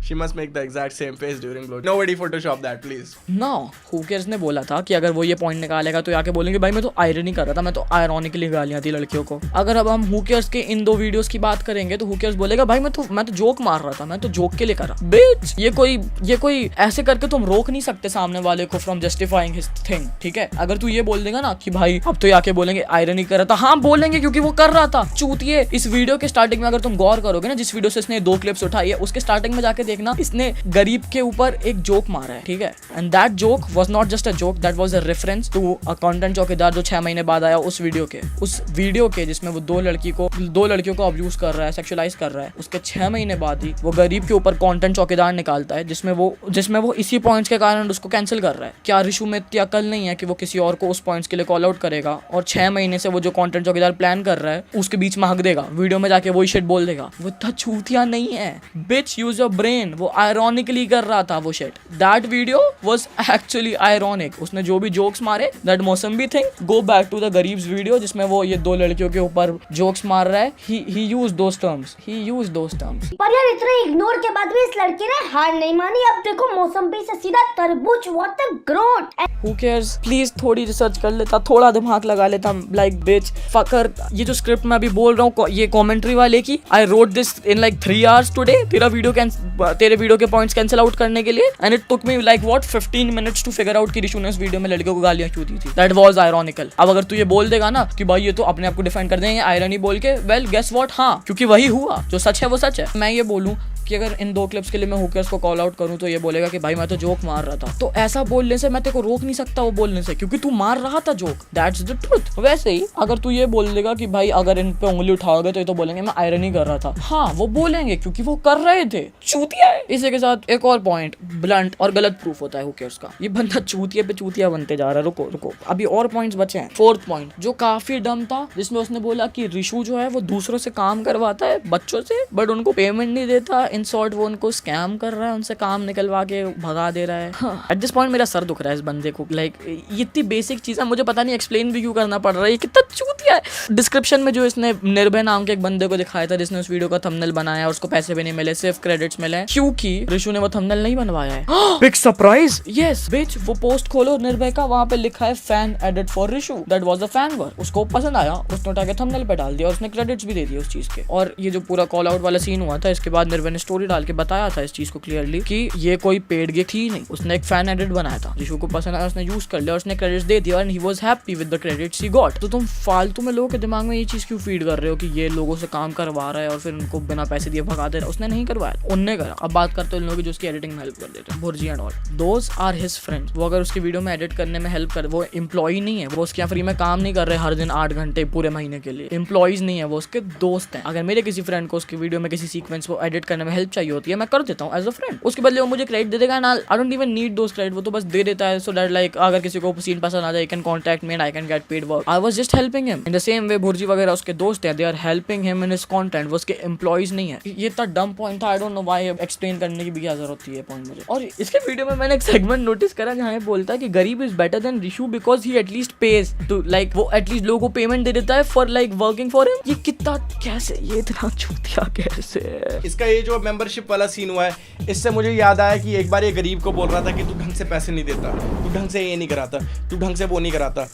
Speaker 3: She must make the exact same face during blowjob. Nobody Photoshop that, please.
Speaker 1: No, who cares ने बोला था कि अगर वो ये point निकालेगा तो आके बोलेंगे भाई मैं तो आयरनी कर रहा था, मैं तो आयरॉनिकली गालियां थी लड़कियों को. अगर अब हम who cares के इन 2 वीडियोस की बात करेंगे तो who cares बोलेगा भाई मैं तो जोक मार रहा था, मैं तो जोक के लिए कर रहा. Bitch, ये कोई ऐसे करके तुम रोक नहीं सकते सामने वाले को फ्रॉम जस्टिफाइंग हिज थिंग. ठीक है, अगर तू ये बोल देगा ना कि भाई अब तो आके बोलेंगे आयरनी कर रहा था, हाँ बोलेंगे क्योंकि वो कर रहा था. चूतिए. इस वीडियो के स्टार्टिंग में अगर तुम गौर करोगे ना, जिस वीडियो से इसने 2 क्लिप्स उठाई है उसके स्टार्टिंग में जाके देखना, इसने गरीब के ऊपर एक जोक मारा है. ठीक है, and that joke was not just a joke, that was a reference to a content चौकीदार जो 6 महीने बाद आया. उस वीडियो के जिसमें वो 2 लड़कियों को अब्यूज कर रहा है, सेक्सुअलाइज कर रहा है, उसके 6 महीने बाद ही वो गरीब के ऊपर कंटेंट चौकीदार निकालता है जिसमें वो इसी पॉइंट्स के कारण उसको कैंसिल कर रहा है. क्या ऋषु में इतनी अकल नहीं है कि वो किसी और को उस पॉइंट्स के लिए कॉल आउट करेगा और 6 महीने से वो जो कंटेंट चौकीदार प्लान कर रहा है उसके बीच में हक देगा, वीडियो में जाके वही शिट बोल देगा. वो इतना छूतिया नहीं है. Bitch, use your brain. वो आयरॉनिकली कर रहा था वो shit. That video was actually ironic. उसने जो भी जोक्स मारे, दैट मौसम्बी thing, go back to the गरीब्स वीडियो जिसमें वो ये 2 लड़कियों के ऊपर जोक्स मार रहा है. ही यूज्ड दोस टर्म्स.
Speaker 11: पर यार इतने इग्नोर के बाद भी इस लड़की ने हार नहीं मानी. अब देखो मौसम्बी से सीधा तरबूज. What a growth.
Speaker 1: Who cares? Please थोड़ी रिसर्च कर लेता, थोड़ा दिमाग लगा लेता. लाइक बिच फकर. ये जो स्क्रिप्ट मैं अभी बोल रहा हूँ ये कमेंट्री वाले की, I wrote this in like 3 hours today. तेरे वीडियो के पॉइंट्स कैंसिल आउट करने के लिए, and it took me like 15 minutes to figure out कि ऋषु ने इस वीडियो में लड़कियों को गालियां क्यों दी थी. That was ironical. अब अगर तू ये बोल देगा ना कि भाई ये तो अपने आप को डिफेंड कर देंगे आयरनी बोल के, वेल गेस व्हाट, हाँ क्योंकि वही हुआ. जो सच है वो सच है. मैं ये बोलूं कि अगर इन 2 क्लिप्स के लिए मैं हुकर्स को कॉल आउट करूं तो ये बोलेगा कि भाई मैं तो जोक मार रहा था. तो ऐसा बोलने से मैं तेरे को रोक नहीं सकता वो बोलने से, क्योंकि तू मार रहा था जोक. That's the truth. वैसे ही अगर तू ये बोल देगा कि भाई अगर इन पे उंगली उठाओगे तो ये तो बोलेंगे मैं आयरनी कर रहा था, हाँ वो बोलेंगे क्योंकि वो कर रहे थे. चूतिया है. इसी के साथ एक और पॉइंट ब्लंट और गलत प्रूफ होता है हुकर्स का. ये बंदा चूतिया पे चूतिया बनते जा रहा है. रुको अभी और पॉइंट्स बचे हैं. 4th पॉइंट जो काफी डम था, जिसमें उसने बोला कि ऋषु जो है वो दूसरों से काम करवाता है बच्चों से, बट उनको पेमेंट नहीं देता. इन शॉर्ट वो उनको स्कैम कर रहा है, उनसे काम निकलवा के भगा दे रहा है. एट दिस पॉइंट मेरा सर दुख रहा है इस बंदे को. लाइक ये इतनी बेसिक चीज है, मुझे पता नहीं एक्सप्लेन भी क्यों करना पड़ रहा है. ये कितना चूतिया है. डिस्क्रिप्शन में जो इसने निर्भय नाम के एक बंदे को दिखाया था जिसने उस वीडियो का थंबनेल बनाया, उसको पैसे भी नहीं मिले, सिर्फ क्रेडिट्स मिले क्योंकि ऋषु ने वो थंबनेल नहीं बनवाया है. Big surprise. यस बिच, वो पोस्ट खोलो निर्भय का, वहां पे लिखा है fan edit for Rishu. That was the fan work. उसको पसंद आया, उसने उठा के थंबनेल पे डाल दिया और उसने क्रेडिट्स भी दे दिए उस चीज के. और ये जो पूरा कॉल आउट वाला सीन हुआ था, इसके बाद निर्भय ने स्टोरी डाल के बताया था इस चीज को क्लियरली कि ये कोई पेड गिग थी नहीं. उसने एक फैन एडिट बनाया था, ऋषु को पसंद आया, उसने यूज कर लिया, उसने क्रेडिट्स दे दिया and he was happy with the credits he got. तो तुम फालतू में लोगों के दिमाग में ये चीज क्यों फीड कर रहे हो कि ये लोगों से काम करवा रहा है और फिर उनको बिना पैसे दिए भगा दे रहा है. उसने नहीं करवाया, उनने करा. अब बात करते हैं उन लोगों की जो उसकी एडिटिंग में हेल्प कर देते हैं, Bhurji and all. Those are his friends. वो अगर उसकी वीडियो में एडिट करने में हेल्प कर, वो एम्प्लॉय नहीं है, वो उसके यहाँ फ्री में काम नहीं कर रहे हर दिन 8 घंटे पूरे महीने के लिए. एम्प्लॉयज नहीं है, वो उसके दोस्त हैं. अगर मेरे किसी फ्रेंड को उसकी वीडियो में किसी सीक्वेंस को एडिट करने में हेल्प चाहिए होती है, मैं कर देता हूँ एज अ फ्रेंड. उसके बदले वो मुझे क्रेडिट दे देगा. I don't even need those credit. वो तो बस दे देता है सो दैट लाइक अगर किसी को सीन पसंद आ जाए, can contact me and I can get paid work. I was just helping him. In the same way Bhurji वगैरह उसके दोस्त हैं, they are helping him in his content, वो उसके एम्प्लॉइज नहीं है। ये इतना डम पॉइंट था, आई डोंट नो व्हाई एक्सप्लेन करने की भी क्या जरूरत थी ये पॉइंट मुझे। और इसके वीडियो में मैंने एक सेगमेंट नोटिस करा जहाँ ये बोलता है कि Gareeb is better than Rishu because he at least pays to like, वो एटलीस्ट लोगों को पेमेंट दे देता है for like working for him. ये कितना कैसे, ये इतना चूतिया कैसे।
Speaker 3: इसका ये जो मेंबरशिप वाला सीन हुआ है, इससे मुझे याद आया कि एक बार ये गरीब को बोल रहा था कि तू ढंग से पैसे नहीं देता, तू ढंग से ये नहीं कराता, तू ढंग से वो नहीं कराता।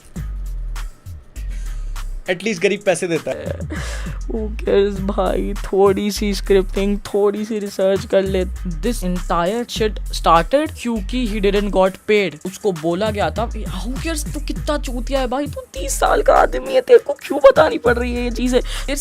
Speaker 3: एटलीस्ट गरीब पैसे देता है।
Speaker 1: Who cares भाई, थोड़ी सी स्क्रिप्टिंग, थोड़ी सी रिसर्च कर ले। दिस इंटायर शिट स्टार्टेड क्योंकि he didn't got paid। उसको बोला गया था Who cares, तू कितना चूतिया है भाई, तू 30 साल का आदमी है, तेरे को क्यों बतानी पड़ रही है ये चीजें।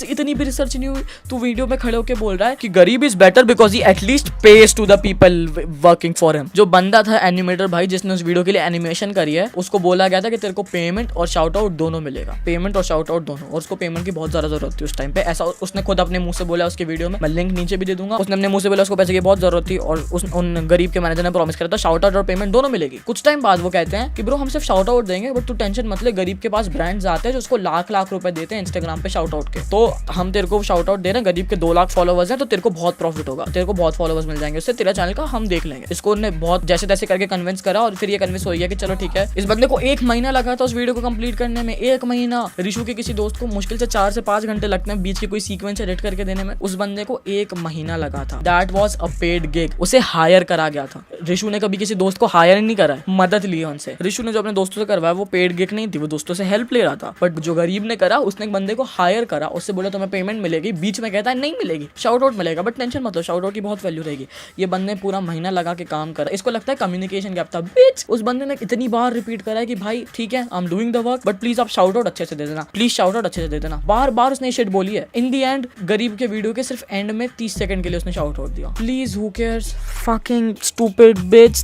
Speaker 1: इतनी भी रिसर्च नहीं हुई, तू वीडियो में खड़े होकर बोल रहा है कि Gareeb is better because he at least pays to the people working for him. जो बंदा था एनिमेटर भाई जिसने उस वीडियो के लिए एनिमेशन करी है, उसको बोला गया था कि तेरे को पेमेंट और शाउट आउट दोनों मिलेगा, पेमेंट और शाउट आउट दोनों। और उसको पेमेंट की बहुत ज्यादा जरूरत थी उस टाइम पे, ऐसा उसने खुद अपने मुंह से बोला उसके वीडियो में, मैं लिंक नीचे भी दे दूंगा। उसने अपने मुंह से बोला उसको पैसे की बहुत जरूरत थी और उन गरीब के मैनेजर ने प्रॉमिस करा था शाउट आउट और पेमेंट दोनों मिलेगी। कुछ टाइम बाद वो कहते हैं कि ब्रो हम सिर्फ शाउट आउट देंगे, बट तू टेंशन मत ले, गरीब के पास ब्रांड्स आते हैं जो उसको लाख रुपए देते हैं इंस्टाग्राम पे शाउट आउट के, तो हम तेरे को शाउट आउट दे रहे हैं, गरीब के 2 लाख फॉलोवर्स हैं तो तेरे को बहुत प्रॉफिट होगा, तेरे को बहुत फॉलोवर्स मिल जाएंगे, उससे तेरा चैनल का हम देख लेंगे। इसको ने बहुत जैसे तैसे करके कन्विंस करा और फिर ये कन्विंस हो गया कि चलो ठीक है। इस बंदे को 1 महीना लगा था उस वीडियो को कंप्लीट करने में, 1 महीना। रिशु के किसी दोस्त को मुश्किल से 4 से 5 घंटे लगते हैं बीच की कोई सीक्वेंस एडिट करके देने में, उस बंदे को 1 महीना लगा था। That was a paid gig, उसे हायर करा गया था। रिशु ने कभी किसी दोस्त को हायर नहीं करा है, मदद ली है उनसे। रिशु ने जो अपने दोस्तों से करवाया वो पेड गिग नहीं थी, वो दोस्तों से हेल्प ले रहा था। बट जो गरीब ने करा, उसने एक बंदे को हायर करा, उससे बोला तुम्हें पेमेंट मिलेगी, बीच में कहता है नहीं मिलेगी, शाउट आउट मिलेगा, बट टेंशन मत लो शाउट आउट की बहुत वैल्यू रहेगी। ये बंदे पूरा महीना लगा के काम करा, इसको लगता है कम्युनिकेशन गैप था। बिच उस बंदे ने इतनी बार रिपीट करा है कि भाई ठीक है I am doing the work but please आप शाउट आउट अच्छे से दे देना, प्लीज शाउट आउट अच्छे से दे देना। बार बार उसने शिट बोली है। इन दी एंड गरीब के वीडियो के सिर्फ एंड में 30 सेकंड के लिए उसने शाउट आउट दिया। Please who cares, fucking stupid bitch,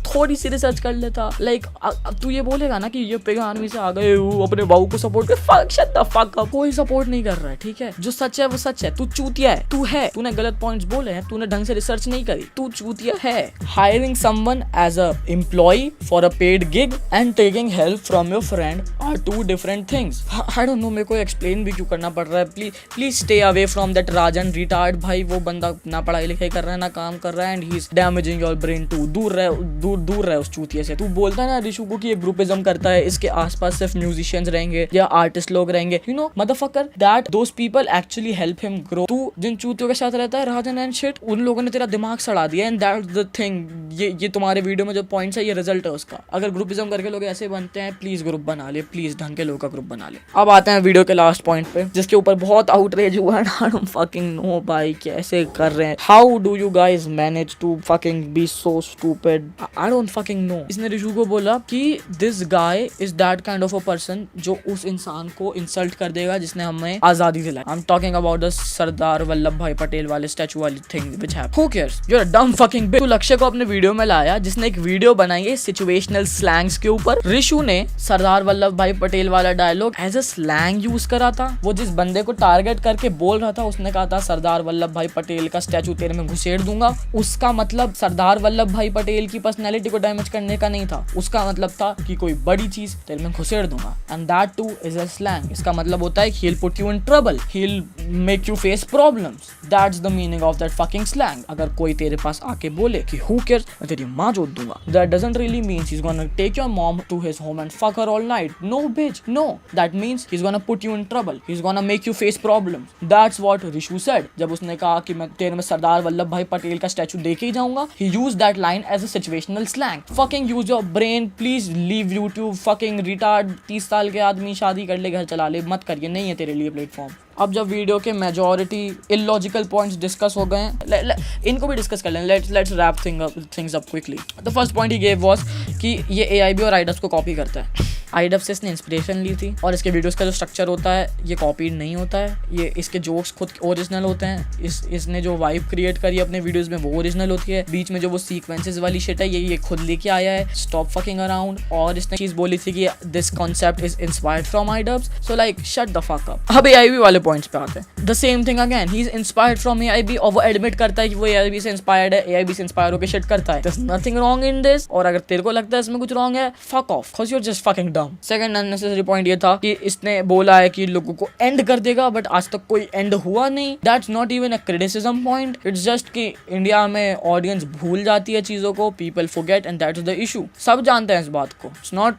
Speaker 1: थोड़ी सी रिसर्च कर लेता। लाइक तू ये बोलेगा ना कि ये पेगा आर्मी से आ गए अपने बाबू को सपोर्ट कर, fuck shut the fuck up. कोई सपोर्ट नहीं कर रहा है, ठीक है, जो सच है वो सच है। तू चूतिया है, तू है, तूने गलत पॉइंट्स बोले हैं, तूने ढंग से रिसर्च नहीं करी, तू चूतिया है। Hiring someone as a employee for a paid gig and taking help from your friend are 2 different things. I don't know, मेरे को एक्सप्लेन भी क्यों करना पड़ रहा है। Please stay away from that Rajan retard. भाई वो बंदा ना पढ़ाई लिखाई कर रहा है ना काम कर रहा है, and he is damaging your brain too. दूर रहे उस चूतिये से। तू बोलता है ना रिशु को कि ये ग्रुपिज्म करता है, इसके आसपास सिर्फ म्यूजिशियंस रहेंगे या आर्टिस्ट लोग रहेंगे, you know motherfucker, that those people actually help him grow. तू जिन चूतियों के साथ रहता है राजन एंड शिट, उन लोगों ने तेरा दिमाग सड़ा दिया, एंड दैट्स द थिंग। ये तुम्हारे वीडियो में जो पॉइंट्स है ये रिजल्ट है उसका। अगर ग्रुपिज्म करके लोग ऐसे बनते हैं, प्लीज ग्रुप बना ले, प्लीज ढंग के लोग का ग्रुप बना ले। अब आते हैं वीडियो के लास्ट पॉइंट पे जिसके ऊपर बहुत आउटरेज हुआ है। आई डोंट फकिंग नो भाई कैसे कर रहे हैं, how do you guys manage to fucking be so stupid, I don't fucking know. इसने रिशु को बोला कि this guy is that kind of a person जो उस इंसान को इंसल्ट कर देगा जिसने हमें आजादी दिलाई। I am talking about the Sardar Vallabh भाई पटेल वाले स्टैचू वाली thing which happened. Who cares, you are a dumb fucking bit. लक्ष्य को अपने वीडियो में लाया जिसने एक वीडियो बनाई है सिचुएशनल स्लैंग्स के ऊपर। रिशु ने सरदार वल्लभ भाई पटेल वाला dialogue as a slang use करा था। वो जिस बंदे को टारगेट करके बोल रहा था, उसने कहा था सरदार वल्लभ भाई पटेल का स्टैचू तेरे में घुसेड़ दूंगा। उसका मतलब सरदार वल्लभ भाई पटेल की पर्सनैलिटी को डैमेज करने का नहीं था, उसका मतलब था कि कोई बड़ी चीज तेरे में घुसेड़ दूंगा, and that two is a slang. इसका मतलब होता है he will put you in trouble, he will make you face problems. That's the meaning of that fucking slang. अगर कोई तेरे पास आके बोले कि हु केयर्स, मैं तेरी मां जोत दूंगा, that doesn't really means he is gonna take your mom to his home and fuck her all night. No bitch, no, that means he is gonna put you in trouble, he is gonna make you face problems. That's what Rishu said जब उसने कहा कि मैं तेरे में सरदार वल्लभ भाई पटेल का statue देके ही जाऊंगा। He used that line as a situational slang. Fucking use your brain, please leave YouTube, fucking retard. 30 साल के आदमी शादी कर ले, घर चला ले, मत करिए, नहीं है तेरे लिए प्लेटफॉर्म। अब जब वीडियो के मेजॉरिटी इलॉजिकल पॉइंट्स डिस्कस हो गए हैं, इनको भी डिस्कस कर लें। Let's wrap things up quickly. The first point he gave was कि ये AIB और आईडब्स को कॉपी करता है। आईडब्स से इसने इंस्पिरेशन ली थी और इसके वीडियोस का जो स्ट्रक्चर होता है ये कॉपीड नहीं होता है, ये इसके जोक्स खुद ओरिजिनल होते हैं। इसने जो वाइब क्रिएट करी अपने वीडियोस में वो ओरिजिनल होती है। बीच में जो वो सीक्वेंसेस वाली शिट है ये खुद लेके आया है। Stop fucking around. और इसने चीज बोली थी कि this concept is inspired from iDubbbz, so like shut the fuck up. अब AIB वाले पॉइंट्स पे आते हैं। The same thing again, he is inspired from AIB और वो एडमिट करता है कि वो AIB से इंस्पायर्ड है, AIB से इंस्पायर होकर शिट करता है। There is nothing wrong in this. और अगर तेरे को लगता है इसमें कुछ रॉन्ग है, fuck off, because you are just fucking dumb. Second unnecessary point ये था कि इसने बोला है कि लोगों को एंड कर देगा, बट आज तक कोई एंड हुआ नहीं। That's not even a criticism point, it's just कि इंडिया में ऑडियंस भूल जाती है चीजों को, people forget and that's the issue. सब जानते हैं इस बात को।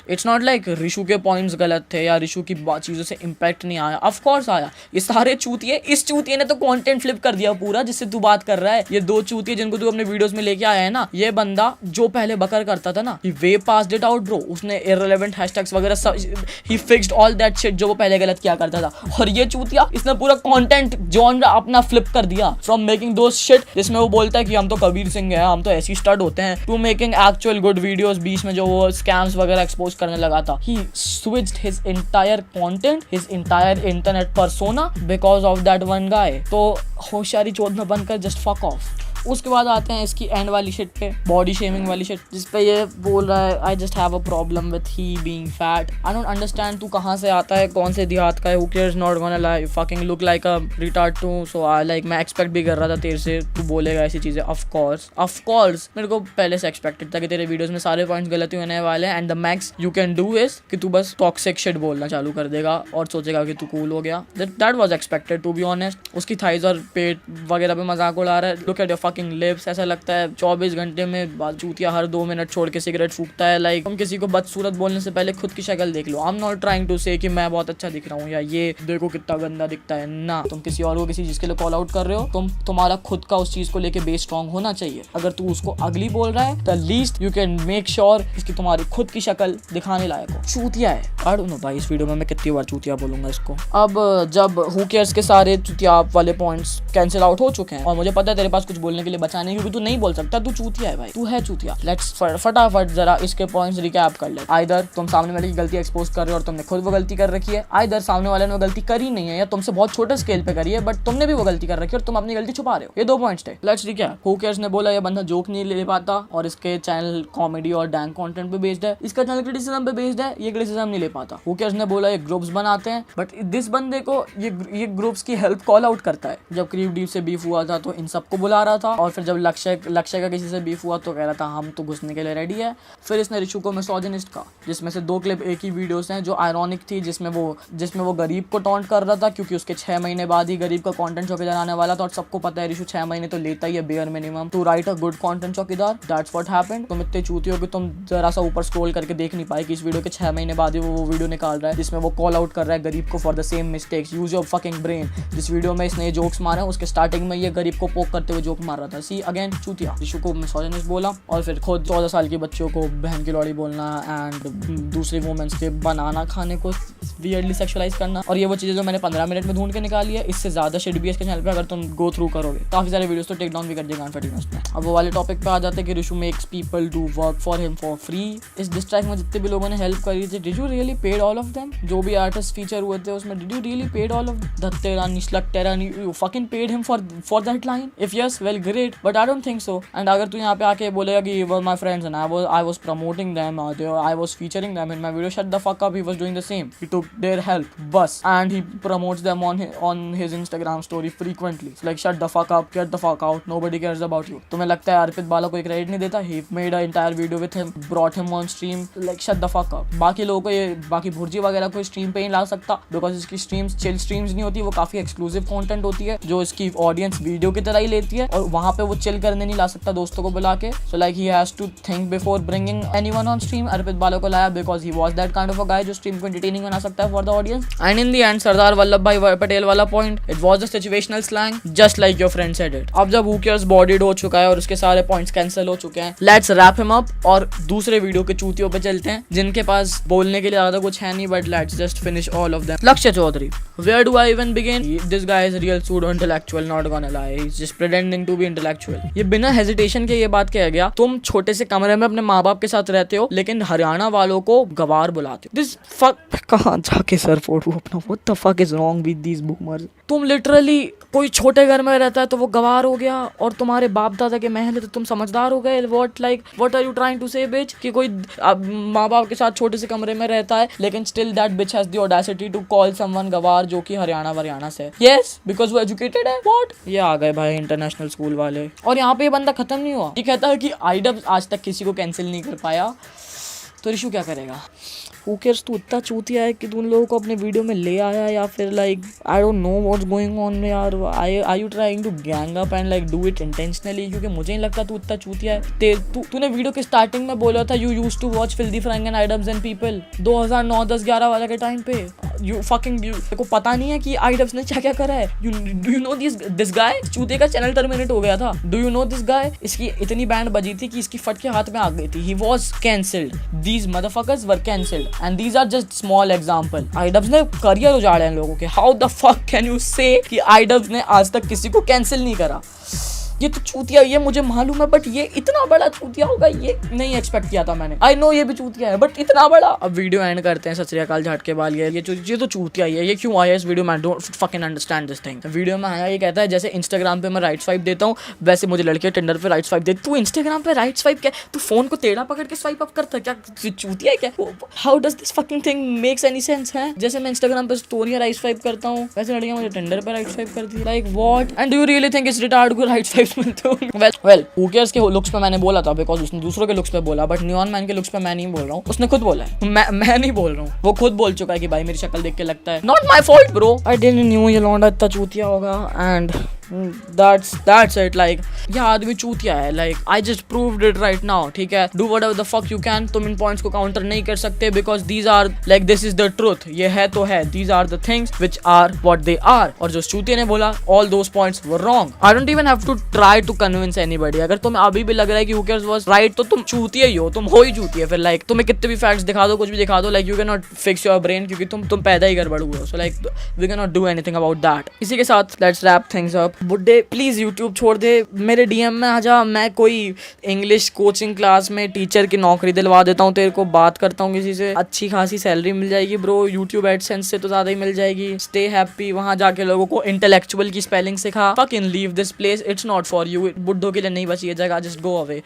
Speaker 1: इट्स नॉट लाइक ऋषु के पॉइंट्स गलत थे या ऋषु की चीजों से इम्पैक्ट नहीं आया। ऑफ कोर्स आया। ये सारे चूतिए, इस चूतिए ने तो कंटेंट फ्लिप कर दिया पूरा जिससे तू बात कर रहा है। ये दो चूतिए जिनको तू अपने वीडियोस में लेके आया है ना, ये बंदा जो पहले बकर करता था ना, ही वे पास्ड इट आउट ब्रो। उसने इररिलेवेंट हैशटैग्स वगैरह सब, ही फिक्स्ड ऑल दैट शिट जो वो पहले गलत किया करता था। और ये चूतिया, इसने पूरा कंटेंट जॉनरा अपना फ्लिप कर दिया फ्रॉम मेकिंग दोस शिट जिसमें वो बोलता है कि हम तो कबीर सिंह हैं, हम तो ऐसी स्टड होते हैं, to making actual good videos. बीच में जो वो स्कैम्स वगैरह एक्सपोज करने लगा था, he switched his entire content, his entire internet persona because of that one guy. तो होशियारी चोदना बनकर जस्ट फक ऑफ। उसके बाद आते हैं इसकी एंड वाली शिट पे, बॉडी शेमिंग वाली शिट, जिसपे ये बोल रहा है I just have a problem with he being fat. I don't understand तू कहाँ से आता है, कौन से देहात का है, who cares, not gonna lie, fucking look like a retard too. So I like, मैं एक्सपेक्ट भी कर रहा था तेरे से तू बोलेगा ऐसी चीजें। ऑफ कोर्स मेरे को पहले से एक्सपेक्टेड था कि तेरे वीडियोस में सारे पॉइंट्स गलत ही होने वाले हैं and the max you can do is कि तू बस टॉक्सिक शिट बोलना चालू कर देगा और सोचेगा कि तू कूल हो गया। That was expected to be honest. उसकी थाइज और पेट वगैरह पे मजाक उड़ा रहा है। Look at your fucking lips. ऐसा लगता है 24 घंटे में चूतिया हर 2 मिनट छोड़ के सिगरेट फूकता है। लाइक तुम किसी को बदसूरत बोलने से पहले खुद की शक्ल देख लो। I am not trying to say कि मैं बहुत अच्छा दिख रहा हूँ या ये देखो कितना गंदा दिखता है ना। तुम किसी और को किसी चीज के लिए कॉल आउट कर रहे हो, तुम्हारा खुद का उस चीज को लेके बेस स्ट्रॉन्ग होना चाहिए। अगर तू उसको अगली बोल रहा है, the least you can make sure इसकी तुम्हारी खुद की शक्ल दिखाने लायक हो। चूतिया है। आई डोंट नो भाई, इस वीडियो में मैं कितनी बार चूतिया बोलूंगा इसको। अब जब हु केयर्स के सारे चूतिया वाले पॉइंट्स कैंसिल आउट हो चुके हैं और मुझे पता है तेरे पास कुछ बोलने के लिए बचा नहीं, क्योंकि तू नहीं बोल सकता, तू चूतिया है भाई, तू है चूतिया। लेट्स फटाफट जरा इसके पॉइंट्स रिकैप कर ले। आइदर तुम सामने वाले की गलती एक्सपोज कर रहे हो और तुमने खुद वो गलती कर रखी है, आइदर सामने वाले ने वो गलती करी नहीं है या तुमसे बहुत छोटे स्केल पे करी है बट तुमने भी वो गलती कर रखी है और तुम अपनी गलती छुपा रहे हो। ये 2 पॉइंट्स थे। Let's recap. हु केयर्स ने बोला ये बंदा जोक नहीं ले पाता और इसके चैनल कॉमेडी और डैंक कंटेंट पे बेस्ड है, इसका चैनल क्रिटिसिज्म पे बेस्ड है, ये क्रिटिसिज्म नहीं ले पाता। हु केयर्स ने बोला ये ग्रुप्स बनाते हैं बट दिस बंदे को ये ग्रुप्स की हेल्प कॉल आउट करता है। जब क्रीव डीप से बीफ हुआ था तो इन सबको बुला रहा था और फिर जब लक्ष्य का किसी से बीफ हुआ तो कह रहा था हम तो घुसने के लिए रेडी है। फिर इसने ऋषु को मिसोजिनिस्ट कहा, जिसमें से 2 क्लिप एक ही वीडियोस हैं जो आयरॉनिक थी, जिसमें वो गरीब को टॉन्ट कर रहा था क्योंकि उसके 6 महीने बाद ही गरीब का कंटेंट चौकीदार आने वाला था और सबको पता है ऋषु 6 महीने तो लेता ही है bare minimum to write a good content चौकीदार। That's what happened. तुम इतने चूती हो कि तुम जरा सा ऊपर स्क्रॉल करके देख नहीं पाए कि इस वीडियो के 6 महीने बाद ही वो वीडियो निकाल रहा है जिसमें वो कॉल आउट कर रहा है गरीब को for the same mistakes. Use your fucking brain. जिस वीडियो में इसने ये जोक्स मारे उसके स्टार्टिंग में ये गरीब को पोक करते हुए जोक मार रहा था। सी अगेन चूतिया। ऋषु को मिसोजिनिस्ट बोला और फिर खुद 14 साल के बच्चों को बहन की लौड़ी बोलना एंड दूसरी वुमेन्स के बनाना खाने को वियर्डली सेक्सुअलाइज करना। और ये वो चीजें जो मैंने 15 मिनट में ढूंढ के निकाली है। इससे ज्यादा शिट भी इसके चैनल पे अगर तुम गो थ्रू करोगे। काफी सारे वीडियोस तो टेक डाउन भी कर दिए कॉन्फिडेंस में। अब वो वाले टॉपिक पे आ जाते हैं कि Rishu makes people do work for him for free. इस डिस्ट्रैक्ट में जितने भी लोगों ने हेल्प करी थी, did you really paid all of them? जो भी आर्टिस्ट फीचर हुए थे उसमें did you really paid all of दत्तेरा निश्लक टेरा, you fucking paid him for that line? If yes, well great, but I don't think so. And अगर तू यहाँ पे आके बोलेगा कि वर my friends and I was promoting them, I was featuring them in my video, shut the fuck up. He was doing the same. He took their help, bus, and he promotes them on his Instagram story frequently. It's like shut the fuck up, get the fuck out. Nobody cares about you. तुम्हें लगता है अर्पित बाला को एक credit नहीं देता? He made an entire video with him, brought him on stream. Like shut the fuck up. बाकी लोगों को ये बाकी भुर्जी वगैरह को स्ट्रीम पे ही ला सकता because इसकी स्ट्रीम्स चिल स्ट्रीम्स नहीं होती, वो काफी एक्सक्लूसिव कंटेंट होती है जो इसकी ऑडियंस वीडियो की तरह ही लेती है और वहाँ पे वो चिल करने नहीं ला सकता दोस्तों को बुला के. So like he has to think before bringing anyone on stream. अर्पित बाला को लाया because he was that kind of a guy जो stream को entertaining बना सकता है for the audience. And in the end सरदार वल्लभ भाई पटेल वाला point, it was a situational slang just like your friend said it. अब जब Who Cares bodied हो चुका है और उसके सारे points cancel हो चुके हैं, let's wrap him up और दूसरे वीडियो के चूतियों पे चलते हैं जिनके पास बोलने के लिए ज्यादा कुछ है नहीं, but let's just finish all of them. लक्ष्य Chaudhary, where do I even begin? This guy is real pseudo intellectual, not gonna lie. He's just pretending to be intellectual. ये बिना hesitation के ये बात कह गया, तुम छोटे से कमरे में अपने माँ बाप के साथ रहते हो लेकिन हरियाणा वालों को गवार बुलाते हो. This fuck, कहाँ जाके सर फोड़ू अपना? What the fuck is wrong with these boomers? तुम लिटरली कोई छोटे घर में रहता है तो वो गवार हो गया और तुम्हारे बाप दादा के महल है तो तुम समझदार हो गए. What are you trying to say bitch? कि कोई माँ बाप के साथ छोटे से कमरे में रहता है लेकिन still that bitch has the audacity to call someone गवार जो कि हरियाणा से. Yes, because वो educated है. What? ये आ गए भाई इंटरनेशनल स्कूल वाले. और यहाँ पे ये बंदा खत्म नहीं हुआ. ये कहता है कि आईडब आज तक किसी को कैंसिल नहीं कर पाया तो ऋषु क्या करेगा? हु केयर्स तू इतना चूतिया है कि तू उन लोगों को अपने वीडियो में ले आया, या फिर like I don't know what's going on यार, are you trying to gang up and like do it intentionally, क्योंकि मुझे नहीं लगता तू इतना चूतिया है। तूने वीडियो के स्टार्टिंग में बोला था you used to watch filthy Frank and iDubbbz and people 2009, 10, 11 वाला के टाइम पे। यू फकिंग को पता नहीं है कि आईडब्स ने क्या क्या करा है। Do you know this guy, चूते का चैनल टर्मिनेट हो गया था। Do you know this guy, इसकी इतनी बैंड बजी थी कि इसकी फट के हाथ में आ गई थी। He was cancelled, these motherfuckers were cancelled and these are just small example. IDubbbz ने करियर उजाड़े हैं लोगों के। How the fuck can you say कि आईडब्स ने आज तक किसी को कैंसिल नहीं करा? ये तो चूतिया, ये मुझे मालूम है, बट ये इतना बड़ा चूतिया होगा ये नहीं एक्सपेक्ट किया था मैंने। आई नो ये भी चूतिया है, बट इतना बड़ा। अब वीडियो एंड करते हैं। सत श्री अकाल, झटके बाल। ये तो चूतिया ही है। ये क्यों आया इस वीडियो में? आई don't fucking understand this thing. Video में आया, ये कहता है जैसे इंस्टाग्राम पे मैं राइट स्वाइप देता हूँ वैसे मुझे लड़के टिंडर पे राइट स्वाइप देते। तू इंस्टाग्राम पे राइट स्वाइप क्या? तू फोन को टेढ़ा पकड़ के स्वाइप अप करता है क्या? चूतिया है क्या? How does this fucking thing makes any sense है? जैसे मैं इंस्टाग्राम पे स्टोरियां राइट स्वाइप करता हूँ वैसे लड़कियां मुझे टिंडर पे राइट स्वाइप करती है। Like what? And do you really think इस रिटार्ड को राइट स्वाइप मिलते होंगे? वेल हु केयर्स के लुक्स पे मैंने बोला था बिकॉज उसने दूसरों के लुक्स पे बोला, बट नियॉन मैन के लुक्स पे मैं नहीं बोल रहा हूँ। उसने खुद बोला है, मैं नहीं बोल रहा हूँ। वो खुद बोल चुका है कि भाई मेरी शक्ल देख के लगता है। Not my fault bro, I didn't knew ये लौंडा इतना चूतिया होगा। And that's it। like ये आदमी चूतिया है। like I just proved it right now। ठीक है, do whatever the fuck you can। तुम इन पॉइंट्स को काउंटर नहीं कर सकते because these are like this is the truth। ये है तो है, these are the things which are what they are। और जो चूतिया ने बोला all those points were wrong। I don't even have to try to convince anybody। अगर तुम्हें अभी भी लग रहा है कि who cares was right तो तुम चूतिया ही हो, तुम हो ही चूतिया। फिर like तुम्हें कितने भी फैक्ट्स दिखा दो, कुछ भी दिखा दो, like you cannot fix your brain क्योंकि तुम पैदा ही गड़बड़ हुए हो। so like we cannot do anything about that। इसी के साथ let's wrap things up। बुड्ढे प्लीज यूट्यूब छोड़ दे, मेरे डीएम में आ जा, मैं कोई इंग्लिश कोचिंग क्लास में टीचर की नौकरी दिलवा देता हूँ तेरे को। बात करता हूँ किसी से, अच्छी खासी सैलरी मिल जाएगी ब्रो। यूट्यूब एडसेंस से तो ज्यादा ही मिल जाएगी। स्टे हैप्पी, वहां जाके लोगों को इंटेलेक्चुअल की स्पेलिंग सिखा। Fucking leave this place, it's not for you. बुड्ढों के लिए नहीं बची ये जगह, जस्ट गो अवे।